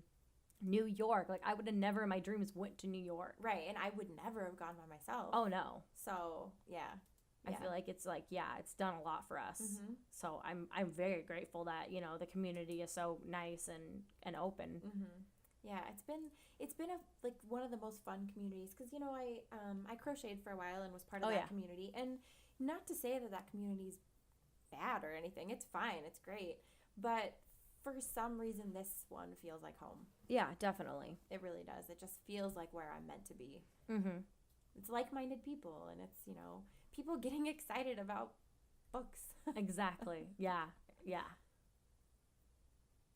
New York. Like I would have never in my dreams went to New York. Right. And I would never have gone by myself. Oh no. So yeah. I feel like it's like, it's done a lot for us. So I'm very grateful that, you know, the community is so nice and open. Yeah, it's been like one of the most fun communities because, you know, I crocheted for a while and was part of that community. And not to say that community's bad or anything. It's fine. It's great. But for some reason, this one feels like home. Yeah, definitely. It really does. It just feels like where I'm meant to be. It's like-minded people, and it's, you know, people getting excited about books. Exactly. Yeah.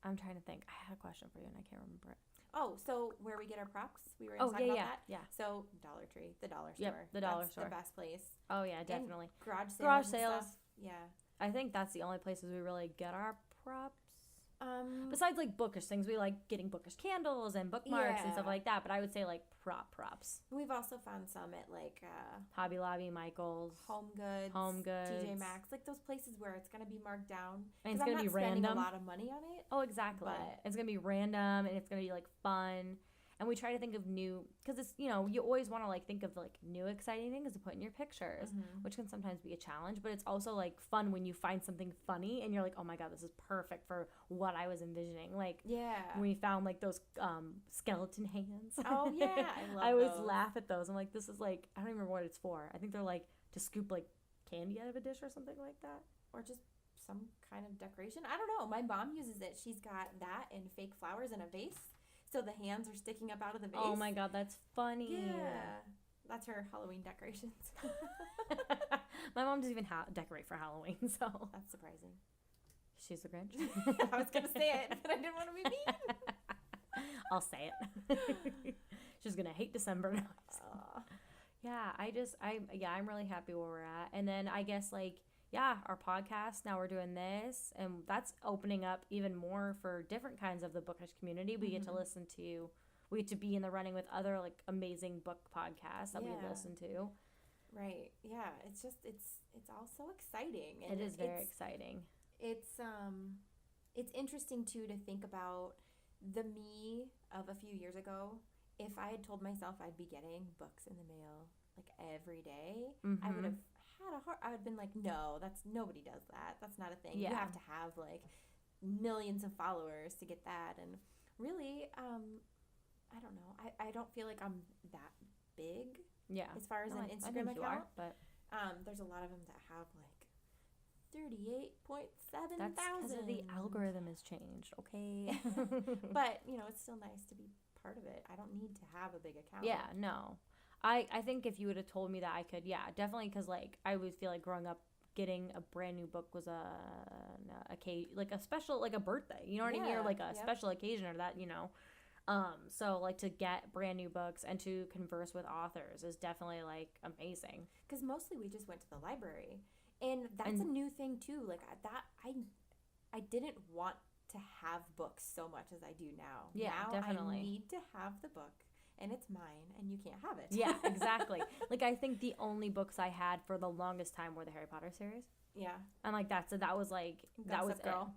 I'm trying to think. I had a question for you, and I can't remember it. Oh, so where we get our props? We were talking about that? Yeah. So Dollar Tree, the dollar store. Yep, the dollar store. That's the best place. Oh, yeah, definitely. And garage sales. Stuff. Yeah. I think that's the only places we really get our props. Besides like bookish things, we like getting bookish candles and bookmarks and stuff like that. But I would say like props. We've also found some at like Hobby Lobby, Michael's, Home Goods, TJ Maxx, like those places where it's gonna be marked down and it's gonna be random. Spending a lot of money on it. Oh, exactly. But it's gonna be random and it's gonna be like fun. And we try to think of new, because it's, you know, you always want to like think of like new exciting things to put in your pictures, which can sometimes be a challenge, but it's also like fun when you find something funny and you're like, oh my God, this is perfect for what I was envisioning. Like, when we found like those skeleton hands. Oh yeah, I love I always laugh at those. I'm like, this is like, I don't even remember what it's for. I think they're like to scoop like candy out of a dish or something like that. Or just some kind of decoration. I don't know. My mom uses it. She's got that and fake flowers in a vase. So the hands are sticking up out of the vase. Oh my God, that's funny. Yeah. That's her Halloween decorations. My mom doesn't even decorate for Halloween, so. That's surprising. She's the Grinch. I was going to say it, but I didn't want to be mean. I'll say it. She's going to hate December now. Yeah, I'm really happy where we're at. And then I guess like, our podcast, now we're doing this, and that's opening up even more for different kinds of the bookish community. We get to be in the running with other like amazing book podcasts that we listen to. Right. Yeah. It's just, it's all so exciting. And it is very exciting. It's interesting too to think about the me of a few years ago. If I had told myself I'd be getting books in the mail like every day, I would have had a heart, I would have been like, no, nobody does that. That's not a thing. Yeah. You have to have like millions of followers to get that. And really, I don't know. I don't feel like I'm that big Yeah. as far as No, an I Instagram think you account. are, but There's a lot of them that have like 38.7 that's because thousand. the algorithm has changed. Okay. But it's still nice to be part of it. I don't need to have a big account. Yeah, no. I think if you would have told me that, I could, yeah, definitely, because, like, I would feel like growing up, getting a brand new book was a special, like a birthday, you know what I mean? Or like a special occasion or that, so, like, to get brand new books and to converse with authors is definitely, like, amazing. Because mostly we just went to the library. And that's a new thing, too. Like, I didn't want to have books so much as I do now. Yeah, now definitely. I need to have the book, and it's mine, and you can't have it. Yeah, exactly. Like, I think the only books I had for the longest time were the Harry Potter series. Yeah. And, like, that was, like, that was Girl.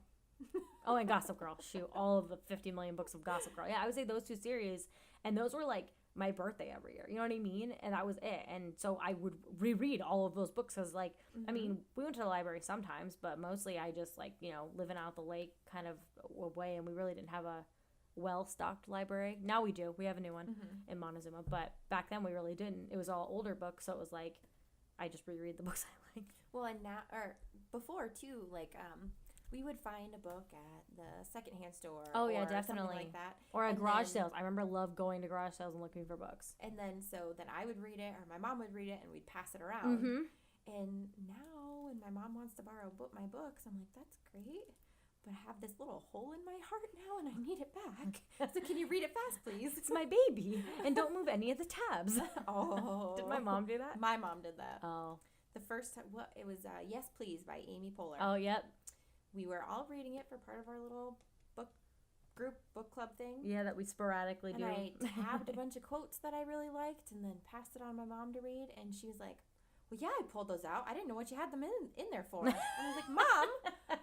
Oh, and Gossip Girl. Shoot, all of the 50 million books of Gossip Girl. Yeah, I would say those two series, and those were, like, my birthday every year. You know what I mean? And that was it. And so I would reread all of those books because, like, I mean, we went to the library sometimes, but mostly I just, like, living out the lake kind of away, and we really didn't have a well-stocked library. Now we do. We have a new one in Montezuma, but back then we really didn't. It was all older books, so it was like I just reread the books I like. Well, and now, or before, too, like, we would find a book at the secondhand store. Oh, yeah, or definitely. something like that. Or at And garage then- sales. I remember love going to garage sales and looking for books. And then I would read it, or my mom would read it, and we'd pass it around. Mm-hmm. And now when my mom wants to borrow my books, I'm like, that's great, but I have this little hole in my heart now, and I need it back. So can you read it fast, please? It's my baby. And don't move any of the tabs. Oh. Did my mom do that? My mom did that. Oh. The first time, it was Yes Please by Amy Poehler. Oh, yep. We were all reading it for part of our little book club thing. Yeah, that we sporadically do. And I tabbed a bunch of quotes that I really liked and then passed it on to my mom to read. And she was like, well, yeah, I pulled those out. I didn't know what you had them in there for. And I was like, Mom, I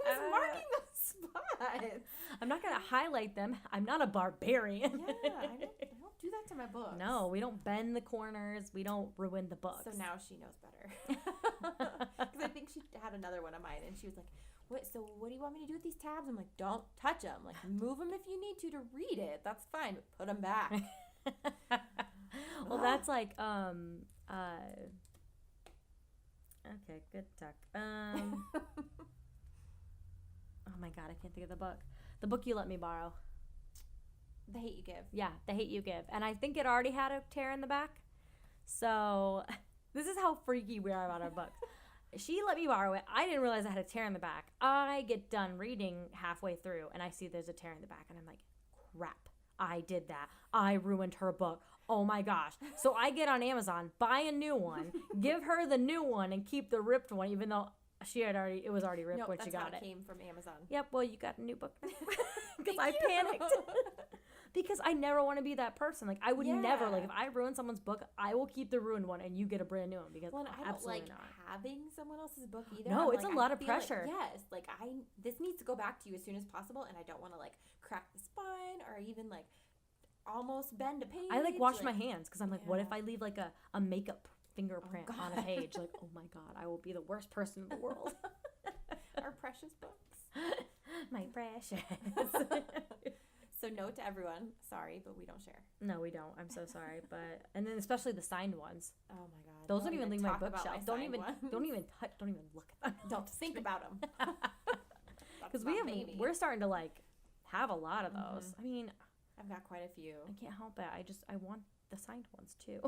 was marking those spots. I'm not going to highlight them. I'm not a barbarian. Yeah, I don't do that to my books. No, we don't bend the corners. We don't ruin the books. So now she knows better. Because I think she had another one of mine, and she was like, what do you want me to do with these tabs? I'm like, don't touch them. Like, move them if you need to read it. That's fine, but put them back. Well, that's like, okay, good talk. Oh my God, I can't think of the book. The book you let me borrow. The Hate You Give. Yeah, The Hate You Give. And I think it already had a tear in the back. So this is how freaky we are about our books. She let me borrow it. I didn't realize I had a tear in the back. I get done reading halfway through and I see there's a tear in the back and I'm like, crap, I did that. I ruined her book. Oh my gosh. So I get on Amazon, buy a new one, give her the new one and keep the ripped one, even though it was already ripped when she got it. It came from Amazon. Yep, well, you got a new book because I panicked. Because I never want to be that person. Like, I would never, like, if I ruin someone's book, I will keep the ruined one and you get a brand new one because I don't absolutely like not. having someone else's book either. No, I'm it's like, a lot I of feel pressure. Like, yes, like this needs to go back to you as soon as possible, and I don't want to like crack the spine or even like almost bend a page. I like wash my hands because I'm like, what if I leave like a makeup fingerprint on a page? Like, oh my God, I will be the worst person in the world. Our precious books. My precious. So note to everyone, sorry, but we don't share. No, we don't. I'm so sorry, and then especially the signed ones. Oh my God, those don't even leave my bookshelf. Don't even touch. Don't even look at them. Don't think about them. Because we're starting to like have a lot of those. I mean, I've got quite a few. I can't help it. I want the signed ones too.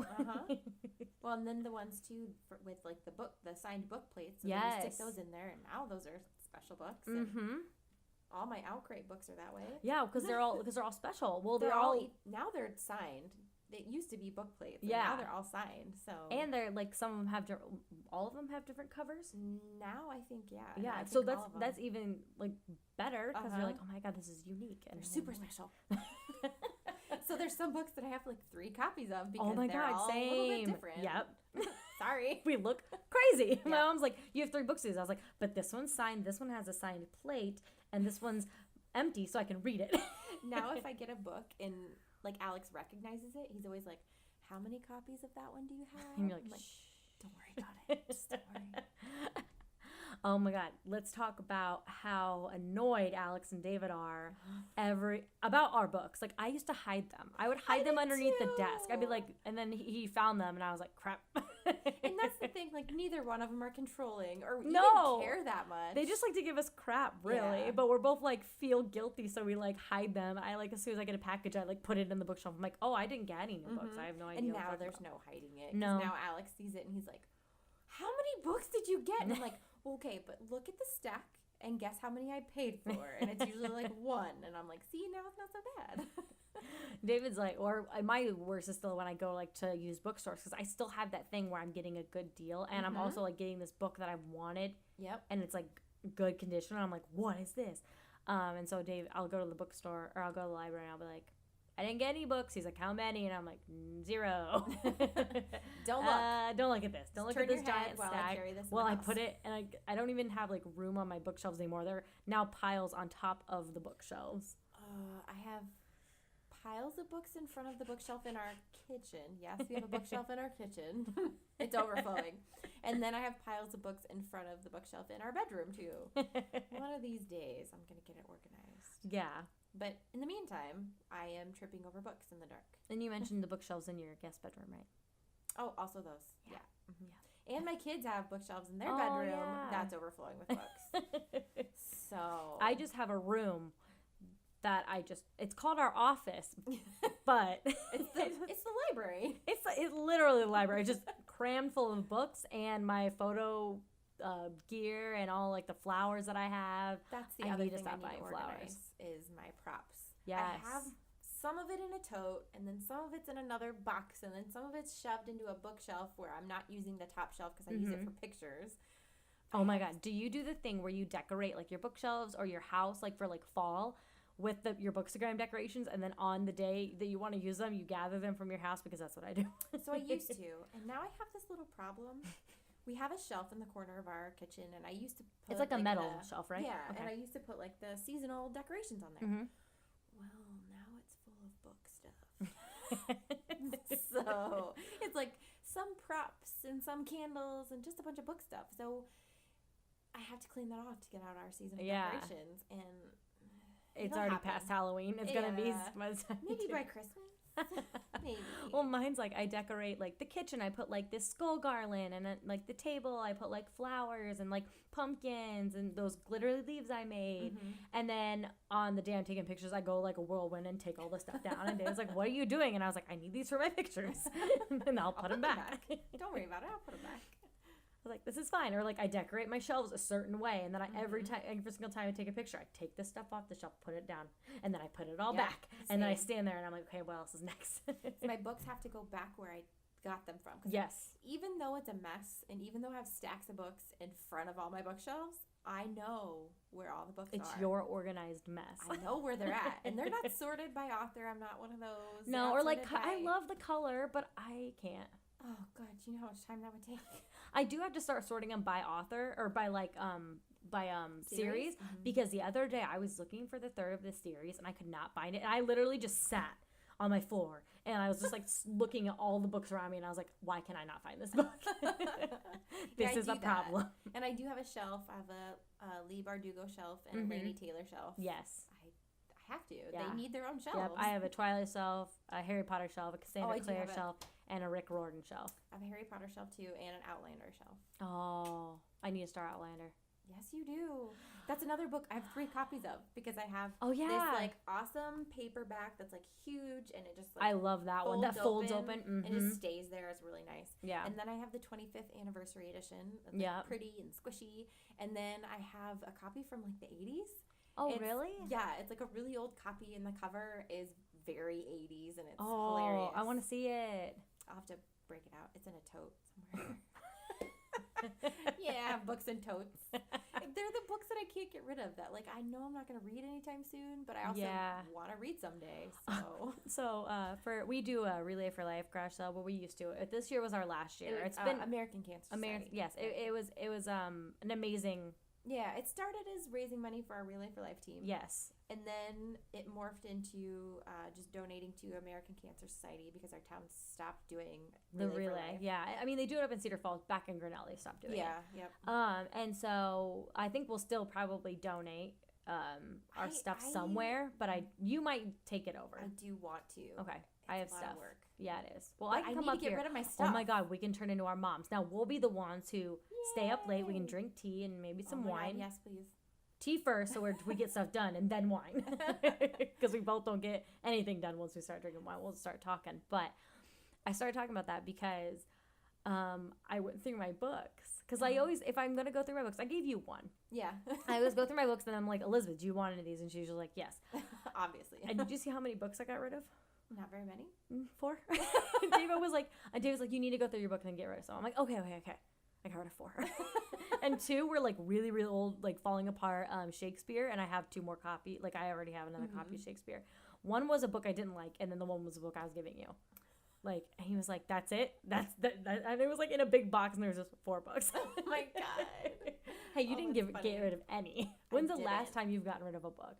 Well, and then the ones too with like the signed book plates. So yes. then you stick those in there, and now those are special books. Mm-hmm. All my Outcrate books are that way. Yeah, because they're all special. Well, they're all now they're signed. It used to be book plates. And now they're all signed. So and they're like some of them have all of them have different covers. Now I think yeah. So that's even like better because you're like, oh my God, this is unique and they're super special. So there's some books that I have like 3 copies of because oh my they're God, all same. a little bit different. Yep. Sorry. We look crazy. My mom's like, you have 3 books of these. I was like, but this one's signed. This one has a signed plate, and this one's empty, so I can read it. Now, if I get a book and like Alex recognizes it, he's always like, "How many copies of that one do you have?" And you're like, I'm shh. Don't worry about it. Just don't worry. Oh my God. Let's talk about how annoyed Alex and David are about our books. Like, I used to hide them. I would hide them underneath the desk. I'd be like, and then he found them and I was like, crap. And that's the thing, like, neither one of them are controlling or even care that much. They just like to give us crap, really. Yeah. But we're both like feel guilty, so we like hide them. I like, as soon as I get a package, I like put it in the bookshelf. I'm like, oh, I didn't get any new books. I have no idea. And now there's no hiding it. No. Now Alex sees it and he's like, how many books did you get? And I'm like, okay, but look at the stack and guess how many I paid for. And it's usually like one. And I'm like, see, now it's not so bad. David's like, or my worst is still when I go like to used bookstores, because I still have that thing where I'm getting a good deal and I'm also like getting this book that I've wanted. Yep. And it's like good condition. And I'm like, what is this? And so I'll go to the bookstore or I'll go to the library and I'll be like, I didn't get any books. He's like, how many? And I'm like, 0. Don't look. Don't look at this. Don't look at this giant stack. I carry this I put it, and I don't even have like room on my bookshelves anymore. They're now piles on top of the bookshelves. I have piles of books in front of the bookshelf in our kitchen. Yes, we have a bookshelf in our kitchen. It's overflowing. And then I have piles of books in front of the bookshelf in our bedroom too. One of these days, I'm going to get it organized. Yeah. But in the meantime, I am tripping over books in the dark. And you mentioned the bookshelves in your guest bedroom, right? Oh, also those. Yeah. Yeah. And my kids have bookshelves in their bedroom. Yeah. That's overflowing with books. So I just have a room that it's called our office, but it's the library. It's literally the library, just crammed full of books and my photo gear and all like the flowers that I have. That's the other thing I need to organize is my props. Yes. I have some of it in a tote, and then some of it's in another box, and then some of it's shoved into a bookshelf where I'm not using the top shelf because I use it for pictures. Oh my God. Do you do the thing where you decorate like your bookshelves or your house like for like fall with your bookstagram decorations, and then on the day that you want to use them, you gather them from your house? Because that's what I do. So I used to, and now I have this little problem. We have a shelf in the corner of our kitchen, and I used to put... It's like a metal shelf, right? Yeah, okay. And I used to put, like, the seasonal decorations on there. Well, now it's full of book stuff. So, it's like some props and some candles and just a bunch of book stuff. So, I have to clean that off to get out our seasonal decorations, and... It's already past Halloween. It's going to be... Maybe by Christmas. Maybe. Well, mine's like I decorate like the kitchen. I put like this skull garland, and like the table I put like flowers and like pumpkins and those glitter leaves I made. And then on the day I'm taking pictures, I go like a whirlwind and take all the stuff down. And Dave's like, "What are you doing?" And I was like, "I need these for my pictures," and I'll put them back. Don't worry about it. I'll put them back. I was like, this is fine. Or like I decorate my shelves a certain way, and then every single time I take a picture, I take this stuff off the shelf, put it down, and then I put it all back, and then I stand there and I'm like, okay, what else is next? So my books have to go back where I got them from. Yes. Even though it's a mess, and even though I have stacks of books in front of all my bookshelves, I know where all the books are. It's your organized mess. I know where they're at, and they're not sorted by author. I'm not one of those. No, or like I love the color, but I can't. Oh God, do you know how much time that would take? I do have to start sorting them by author or by like series because the other day I was looking for the third of this series and I could not find it, and I literally just sat on my floor and I was just like looking at all the books around me, and I was like, why can I not find this book? This is a problem. And I do have a shelf. I have a Lee Bardugo shelf and a Lady Taylor shelf. Yes. I have to. Yeah. They need their own shelves. Yep. I have a Twilight shelf, a Harry Potter shelf, a Cassandra Clare shelf, and a Rick Riordan shelf. I have a Harry Potter shelf too, and an Outlander shelf. Oh, I need to start Outlander. Yes, you do. That's another book I have 3 copies of because I have this like awesome paperback that's like huge, and it just like I love that one. That folds open and just stays there. It's really nice. Yeah. And then I have the 25th anniversary edition. That's like pretty and squishy. And then I have a copy from like the 80s. Oh, really? Yeah, it's like a really old copy, and the cover is very 80s, and it's hilarious. I want to see it. I'll have to break it out. It's in a tote somewhere. Yeah, I have books and totes. They're the books that I can't get rid of. That like I know I'm not going to read anytime soon, but I also want to read someday. So, we do a Relay for Life garage sale, but we used to. This year was our last year. It's been American Cancer Society. Yes, it was an amazing Yeah, it started as raising money for our Relay for Life team. Yes. And then it morphed into just donating to American Cancer Society because our town stopped doing The Relay for relay. Life. Yeah. I mean, they do it up in Cedar Falls. Back in Grinnell, they stopped doing it. Yep. And so I think we'll still probably donate our stuff somewhere, but you might take it over. I do want to. Okay. It's I have a lot stuff. of work. Yeah, it is. Well, But I can come need up to get here. rid of my stuff. Oh my God, we can turn into our moms. Now we'll be the ones who stay up late. We can drink tea and maybe some wine. God, yes, please. Tea first, so we get stuff done, and then wine, because we both don't get anything done once we start drinking wine. We'll start talking. But I started talking about that because I went through my books. Because I always, if I'm gonna go through my books, I gave you one. Yeah. I always go through my books, and I'm like, Elizabeth, do you want any of these? And she's usually like, yes. Obviously. And did you see how many books I got rid of? Not very many. 4. David was like, you need to go through your book and then get rid of some. I'm like, okay. I got rid of 4. And 2 were like really, really old, like falling apart Shakespeare. And I have 2 more copies. Like I already have another copy of Shakespeare. One was a book I didn't like. And then the one was a book I was giving you. Like, and he was like, that's it? That's that. And it was like in a big box and there was just 4 books. Oh my God. Hey, you didn't get rid of any. When's the last time you've gotten rid of a book?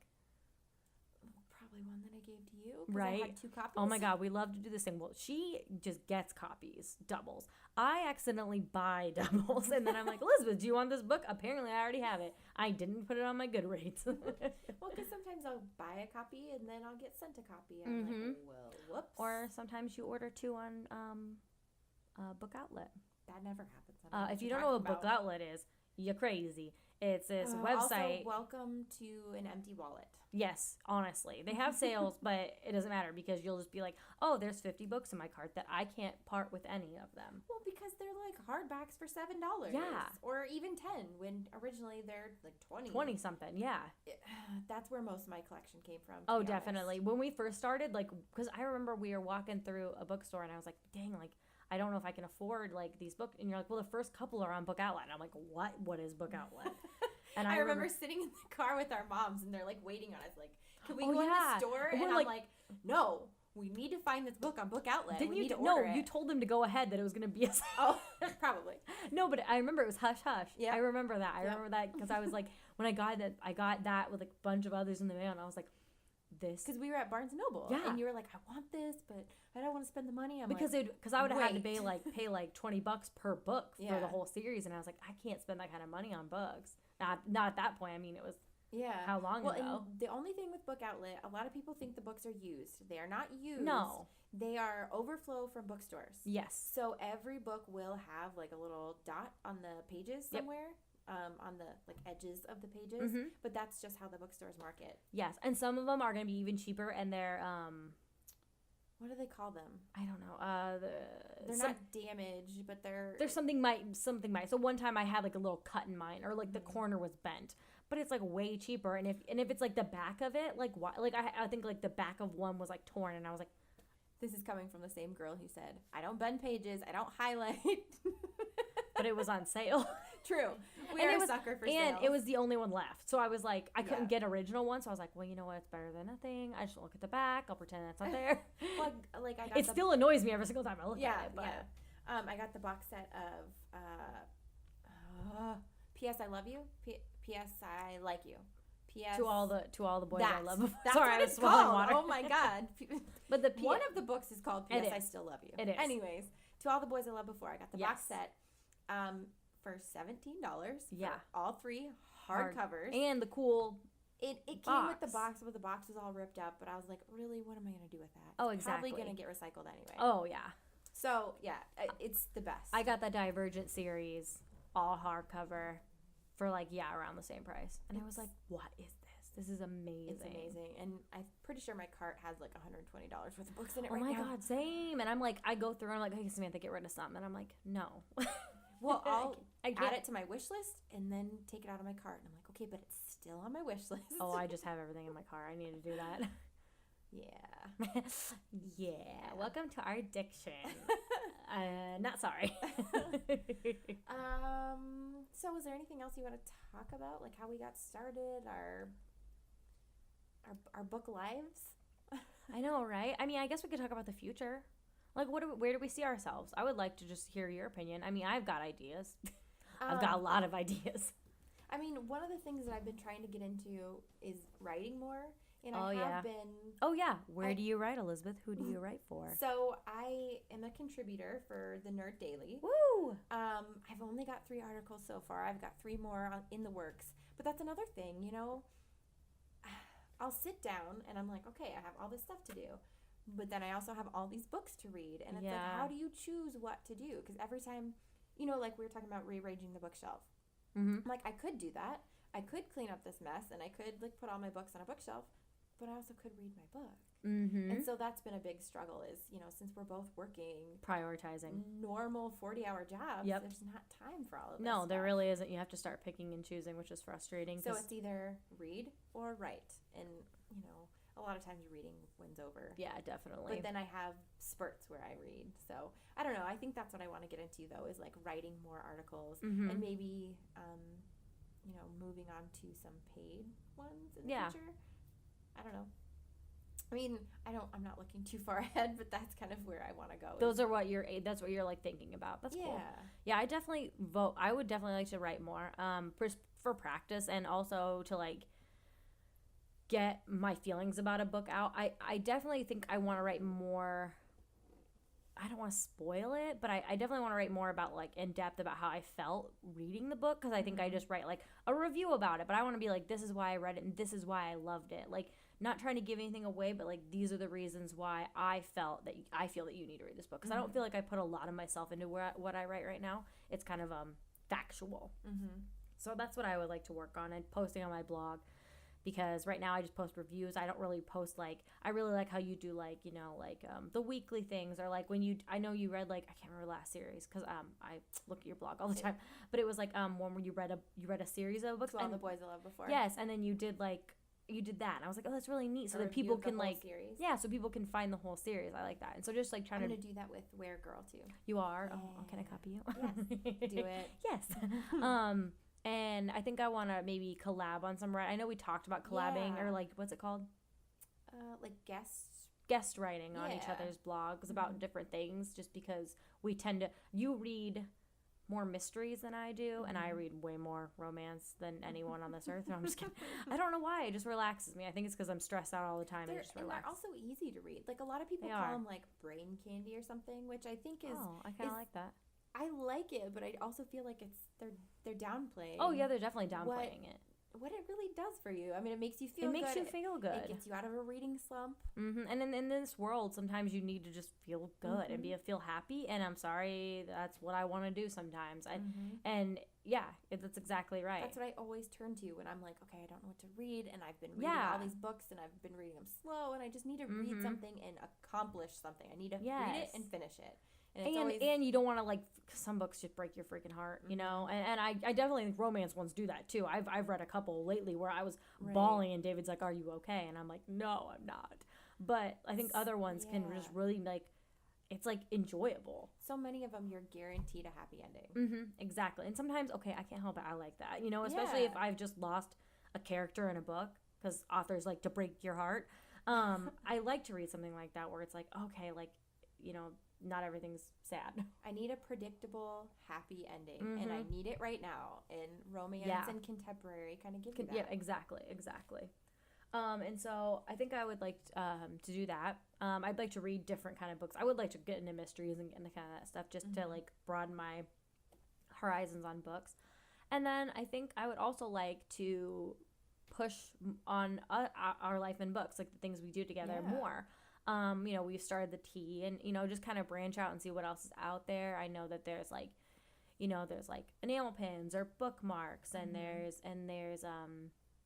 Probably one that I gave to you. 'Cause Right. I had 2 copies. Oh my God, we love to do this thing. Well, she just gets copies, doubles. I accidentally buy doubles, and then I'm like, Elizabeth, do you want this book? Apparently, I already have it. I didn't put it on my Goodreads. Well, because sometimes I'll buy a copy and then I'll get sent a copy. And I'm like, well, whoops. Or sometimes you order 2 on Book Outlet. That never happens. If you don't know what Book Outlet is, you're crazy. It's this website. Also, welcome to an empty wallet. Yes, honestly. They have sales, but it doesn't matter because you'll just be like, oh, there's 50 books in my cart that I can't part with any of them. Well, because they're like hardbacks for $7. Yeah. Or even 10 when originally they're like 20. 20 something, yeah. That's where most of my collection came from. Oh, definitely. When we first started, like, because I remember we were walking through a bookstore and I was like, dang, like, I don't know if I can afford like these books. And you're like, well, the first couple are on Book Outlet. And I'm like, what? What is Book Outlet? And I remember sitting in the car with our moms and they're like waiting on us, like, can we go in the store? And I'm like, no, we need to find this book on Book Outlet. Didn't we you? need to No, order it. you told them to go ahead that it was going to be a. Oh, probably. No, but I remember it was Hush Hush. Yeah, I remember that. I remember that because I was like, when I got that with like a bunch of others in the mail, and I was like, this. Because we were at Barnes and Noble. Yeah. And you were like, I want this, but I don't want to spend the money. Because I would have had to pay like $20 per book for the whole series, and I was like, I can't spend that kind of money on books. Not at that point. I mean, it was how long ago? And the only thing with Book Outlet, a lot of people think the books are used. They are not used. No. They are overflow from bookstores. Yes. So every book will have like a little dot on the pages somewhere. On the like edges of the pages, but that's just how the bookstores market. Yes, and some of them are going to be even cheaper, and they're what do they call them? I don't know. They're not damaged, but there's something might. So one time I had like a little cut in mine, or like the corner was bent, but it's like way cheaper. And if it's like the back of it, like what? Like I think like the back of one was like torn, and I was like, this is coming from the same girl who said, I don't bend pages, I don't highlight. But it was on sale. True. We are a sucker for sales. And it was the only one left. So I was like, I couldn't get original one. So I was like, well, you know what? It's better than nothing. I just look at the back. I'll pretend that's not there. Like I got it still annoys me every single time I look at it. But. Yeah. I got the box set of P.S. I Love You. P.S. I Like You. P.S. To all the boys I love. That's Sorry, what I was it's swallowing called. water. Oh my God. But one of the books is called P.S. I Still Love You. It is. Anyways, To All the Boys I Loved Before, I got the box set for $17. Yeah. For all 3 hardcovers. And the cool It came with the box, but the box was all ripped up. But I was like, really, what am I going to do with that? Oh, exactly. Probably going to get recycled anyway. Oh, yeah. So, yeah, it's the best. I got the Divergent series, all hardcover, for like, around the same price. And I was like, what is this? This is amazing. It's amazing. And I'm pretty sure my cart has like $120 worth of books in it right now. Oh, my God, same. And I'm like, I go through and I'm like, hey, Samantha, get rid of some. And I'm like, no. Well, I'll add it to my wish list and then take it out of my cart. And I'm like, okay, but it's still on my wish list. Oh, I just have everything in my car. I need to do that. Yeah. Yeah. Welcome to our addiction. Not sorry. So is there anything else you want to talk about? Like how we got started, our book lives? I know, right? I mean, I guess we could talk about the future. Like, where do we see ourselves? I would like to just hear your opinion. I mean, I've got ideas. I've got a lot of ideas. I mean, one of the things that I've been trying to get into is writing more. And Oh, I yeah. have been. Oh, yeah. Where do you write, Elizabeth? Who do you write for? So I am a contributor for the Nerd Daily. Woo! I've only got 3 articles so far. I've got 3 more in the works. But that's another thing, you know. I'll sit down and I'm like, okay, I have all this stuff to do. But then I also have all these books to read. And it's like, how do you choose what to do? Because every time, you know, like we were talking about rearranging the bookshelf. Mm-hmm. I'm like, I could do that. I could clean up this mess and I could like put all my books on a bookshelf. But I also could read my book. Mm-hmm. And so that's been a big struggle is, you know, since we're both working prioritizing normal 40-hour jobs, there's not time for all of this No, stuff. there really isn't. You have to start picking and choosing, which is frustrating. So it's either read or write. And, you know, a lot of times reading wins over. Yeah, definitely. But then I have spurts where I read. So I don't know. I think that's what I want to get into, though, is like writing more articles and maybe, you know, moving on to some paid ones in the future. I don't know. I mean, I'm not looking too far ahead, but that's kind of where I want to go. Those are what that's what you're like thinking about. That's cool. Yeah, I definitely I would definitely like to write more, for practice and also to like get my feelings about a book out. I definitely think I want to write more. I don't want to spoil it, but I definitely want to write more about like in depth about how I felt reading the book, because I think I just write like a review about it, but I want to be like, this is why I read it and this is why I loved it. Like, not trying to give anything away, but like these are the reasons why I feel that you need to read this book, because I don't feel like I put a lot of myself into what I write right now. It's kind of factual. So that's what I would like to work on, and posting on my blog. Because right now I just post reviews. I don't really post like, I really like how you do like, you know, like the weekly things, or like when I know you read like, I can't remember last series because I look at your blog all the time, but it was like one where you read a series of books. To All the Boys I Loved Before. Yes, and then you did that, and I was like, oh, that's really neat. So that people can like, series. so people can find the whole series. I like that, and so just like trying I'm gonna do that with Were Girl too. You are? Yeah. Oh, can I copy you? Yes, do it. Yes. And I think I want to maybe collab on some I know we talked about collabing, or like, what's it called? Like guest writing on each other's blogs about different things, just because we tend to, you read more mysteries than I do, and I read way more romance than anyone on this earth. No, I'm just kidding. I don't know why. It just relaxes me. I think it's because I'm stressed out all the time. They're also easy to read. Like a lot of people call them like brain candy or something, which I think is. Oh, I kind of like that. I like it, but I also feel like they're downplaying. Oh yeah, they're definitely downplaying it. What it really does for you. I mean, it makes you feel good. It makes you feel good. It gets you out of a reading slump. And in this world, sometimes you need to just feel good and feel happy. And I'm sorry, that's what I want to do sometimes. And yeah, that's exactly right. That's what I always turn to when I'm like, okay, I don't know what to read, and I've been reading all these books, and I've been reading them slow, and I just need to read something and accomplish something. I need to read it and finish it. And you don't want to like, some books just break your freaking heart, you know. And I definitely think romance ones do that too. I've read a couple lately where I was bawling, and David's like, "Are you okay?" And I'm like, "No, I'm not." But I think other ones can just really like, it's like enjoyable. So many of them, you're guaranteed a happy ending. Exactly. And sometimes, okay, I can't help it, I like that, you know, especially if I've just lost a character in a book, because authors like to break your heart. I like to read something like that where it's like, okay, like, you know, not everything's sad. I need a predictable, happy ending, and I need it right now. And romance and contemporary kind of give you that. Yeah, exactly. And so I think I would like to do that. I'd like to read different kind of books. I would like to get into mysteries and kind of that stuff, just to like broaden my horizons on books. And then I think I would also like to push on our life in books, like the things we do together more. You know, we've started the tea, and, you know, just kind of branch out and see what else is out there. I know that there's like, you know, there's like enamel pins or bookmarks, and there's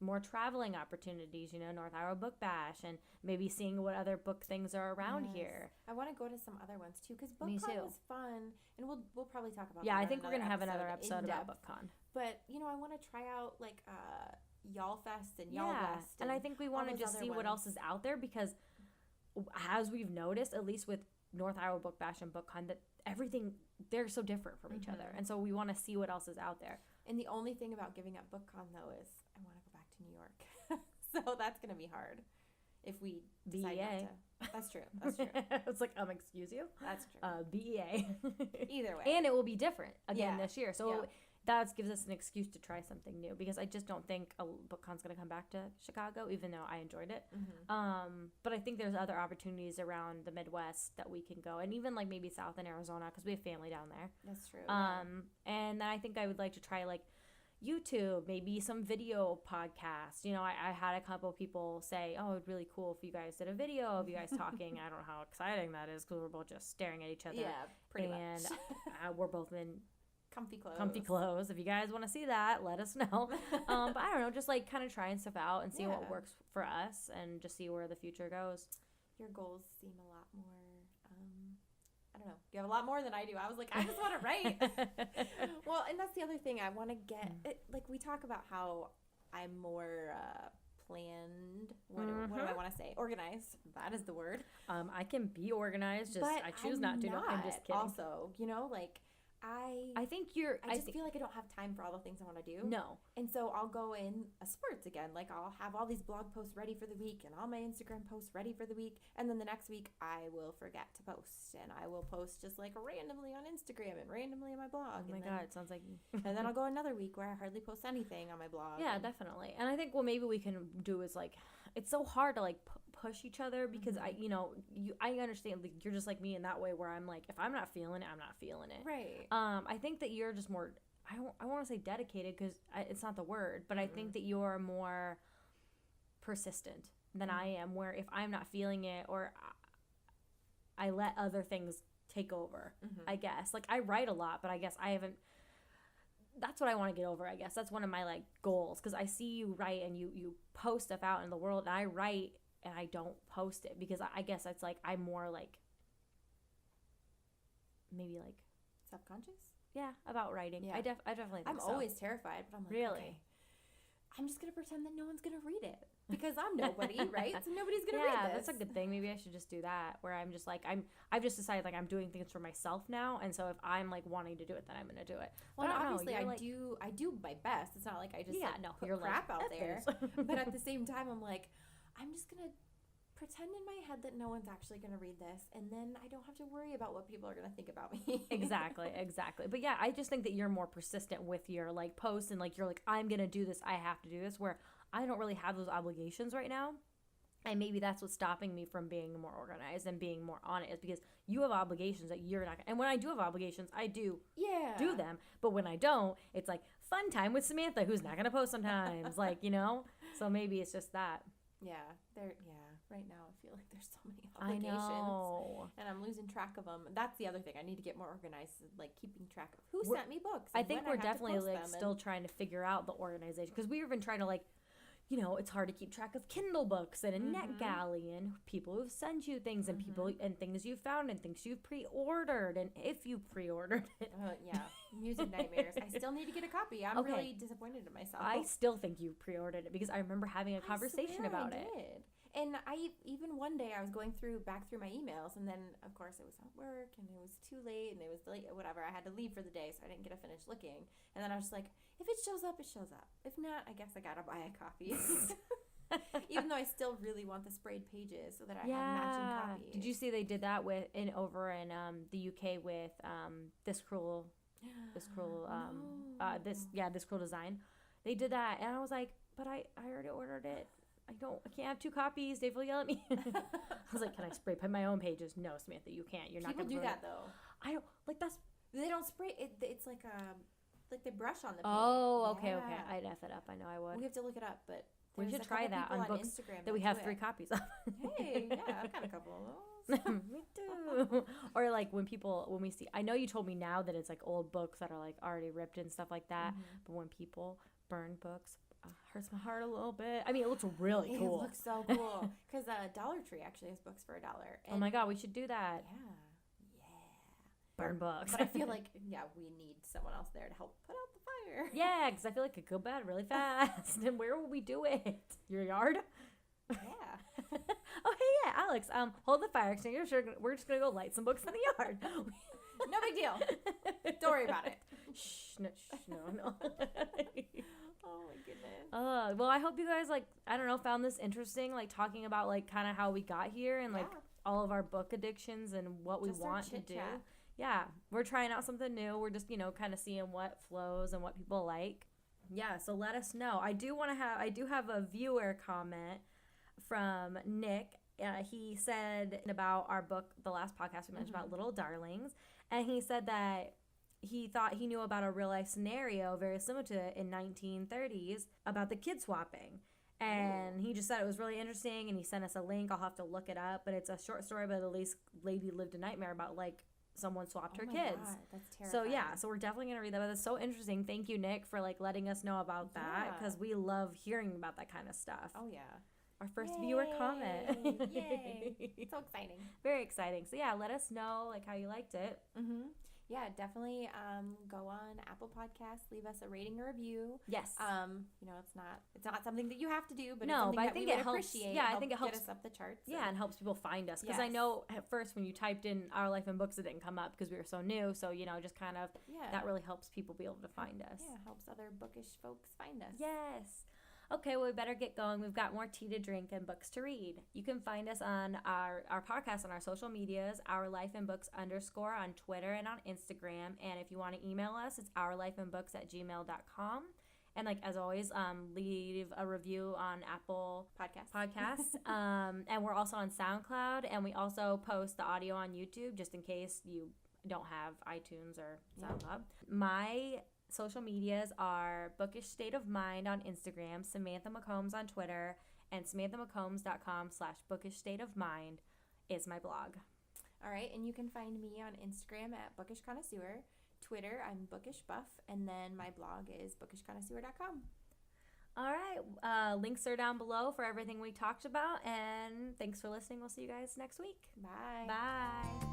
more traveling opportunities, you know, North Iowa Book Bash, and maybe seeing what other book things are around here. I want to go to some other ones too, because BookCon was fun, and we'll probably talk about I think we're going to have another episode about BookCon. But, you know, I want to try out like Y'all Fest and Y'all West. And I think we want to just see what else is out there, because as we've noticed, at least with North Iowa Book Bash and BookCon, that everything, they're so different from each other. And so we want to see what else is out there. And the only thing about giving up BookCon, though, is I want to go back to New York. So that's going to be hard if we decide not to. That's true. It's like, excuse you? That's true. BEA. Either way. And it will be different again this year. So that gives us an excuse to try something new, because I just don't think a BookCon's going to come back to Chicago, even though I enjoyed it. But I think there's other opportunities around the Midwest that we can go, and even like maybe south in Arizona, because we have family down there. That's true. And then I think I would like to try like YouTube, maybe some video podcasts. You know, I had a couple of people say, oh, it'd really cool if you guys did a video of you guys talking. I don't know how exciting that is, because we're both just staring at each other. Yeah, pretty much. And we're both in comfy clothes. If you guys want to see that, let us know. But I don't know, just like kind of trying stuff out and see what works for us, and just see where the future goes. Your goals seem a lot more, I don't know. You have a lot more than I do. I was like, I just want to write. Well, and that's the other thing I want to get. Like, we talk about how I'm more planned. What do I want to say? Organized. That is the word. I can be organized. Just but I choose not to. No, I'm just kidding. Also, you know, like, I just feel like I don't have time for all the things I want to do. No. And so I'll go in spurts again. Like, I'll have all these blog posts ready for the week and all my Instagram posts ready for the week. And then the next week I will forget to post. And I will post just like randomly on Instagram and randomly on my blog. Oh my God, it sounds like... And then I'll go another week where I hardly post anything on my blog. Yeah, definitely. And I think what maybe we can do is like, it's so hard to like push each other, because I understand, like, you're just like me in that way, where I'm like, if I'm not feeling it, I'm not feeling it. Right. I think that you're just more, I want to say dedicated, because it's not the word, but I think that you're more persistent than I am, where if I'm not feeling it, or I let other things take over, I guess. Like, I write a lot, but I guess I haven't, that's what I want to get over, I guess. That's one of my like goals, because I see you write and you post stuff out in the world, and I write and I don't post it, because I guess it's like I'm more like, maybe like subconscious. Yeah, about writing. Yeah. I definitely think I'm so. always terrified, but I'm like, really? Okay, I'm just gonna pretend that no one's gonna read it, because I'm nobody, right? So nobody's gonna read this. Yeah, that's a good thing. Maybe I should just do that, where I'm just like, I've just decided like I'm doing things for myself now, and so if I'm like wanting to do it, then I'm gonna do it. Well, but obviously I do my best. It's not like I just put crap out there. But at the same time, I'm like, I'm just gonna pretend in my head that no one's actually going to read this, and then I don't have to worry about what people are going to think about me. Exactly. But yeah, I just think that you're more persistent with your like posts, and like you're like, I'm going to do this, I have to do this, where I don't really have those obligations right now. And maybe that's what's stopping me from being more organized and being more on it, is because you have obligations that you're not. And when I do have obligations, I do do them. But when I don't, it's like fun time with Samantha, who's not going to post sometimes. Like, you know? So maybe it's just that. Right now I feel like there's so many obligations. I know. And I'm losing track of them. That's the other thing. I need to get more organized, like keeping track of who sent me books. I think we're definitely like still trying to figure out the organization, because we've been trying to like, you know, it's hard to keep track of Kindle books and a NetGalley and people who've sent you things and people and things you've found and things you've pre-ordered, and if you pre-ordered it. Music nightmares. I still need to get a copy. I'm really disappointed in myself. I still think you pre-ordered it, because I remember having a conversation about it. And even one day I was going back through my emails, and then of course it was at work and it was too late and it was late, whatever. I had to leave for the day, so I didn't get to finish looking. And then I was just like, if it shows up, it shows up. If not, I guess I gotta buy a copy. Even though I still really want the sprayed pages so that I have matching copies. Did you see they did that over in the UK with This Cruel Design? They did that, and I was like, but I already ordered it. I can't have two copies. Dave will yell at me. I was like, can I spray paint my own pages? No, Samantha, you can't. You're not going to do that though. I don't like that's. They don't spray it. It's like they brush on the paint. Oh, okay. I'd F it up. I know I would. We have to look it up, but we should try that on books Instagram that we have 3 copies of. Hey, yeah, I've got a couple of those. Me too. Or like when we see, I know you told me now that it's like old books that are like already ripped and stuff like that, but when people burn books, hurts my heart a little bit. I mean, it looks really cool. It looks so cool. Because Dollar Tree actually has books for $1. Oh my God, we should do that. Yeah. Burn books. But I feel like, we need someone else there to help put out the fire. Yeah, because I feel like it could go bad really fast. And where will we do it? Your yard? Yeah. Oh, hey, yeah, Alex, hold the fire extinguisher. We're just going to go light some books in the yard. No big deal. Don't worry about it. Shh, no. Oh my goodness. Well, I hope you guys found this interesting, like talking about like kind of how we got here and like all of our book addictions and what we want to do. yeah, we're trying out something new. We're just, kind of seeing what flows and what people like. Yeah, so let us know. I do have a viewer comment from Nick. He said about our book, the last podcast we mentioned about Little Darlings, and he said that he thought he knew about a real life scenario very similar to it in 1930s about the kid swapping. And he just said it was really interesting, and he sent us a link. I'll have to look it up, but it's a short story, but at least lady lived a nightmare about like someone swapped her kids. God, that's terrifying. So yeah, so we're definitely gonna read that. But it's so interesting. Thank you, Nick, for like letting us know about that, because we love hearing about that kind of stuff. Oh yeah. Our first viewer comment. Yay! So exciting. Very exciting. So yeah, let us know like how you liked it. Yeah, definitely go on Apple Podcasts, leave us a rating or review. Yes. It's not something that you have to do, but no, it's something but I that think we it would helps. appreciate. Yeah, I think it helps get us up the charts. Yeah, and helps people find us, because I know at first when you typed in Our Life in Books, it didn't come up because we were so new. So just kind of that really helps people be able to find us. Yeah, helps other bookish folks find us. Yes. Okay, well, we better get going. We've got more tea to drink and books to read. You can find us on our podcast on our social medias, Our Life in Books _ on Twitter and on Instagram. And if you want to email us, it's ourlifeinbooks@gmail.com. And like as always, leave a review on Apple Podcasts. And we're also on SoundCloud, and we also post the audio on YouTube just in case you don't have iTunes or SoundCloud. My social medias are Bookish State of Mind on Instagram, Samantha McCombs on Twitter, and SamanthaMcCombs.com/bookishstateofmind is my blog. All right, and you can find me on Instagram at Bookish Connoisseur. Twitter, I'm Bookish Buff, and then my blog is bookishconnoisseur.com. All right, links are down below for everything we talked about, and thanks for listening. We'll see you guys next week. Bye. Bye.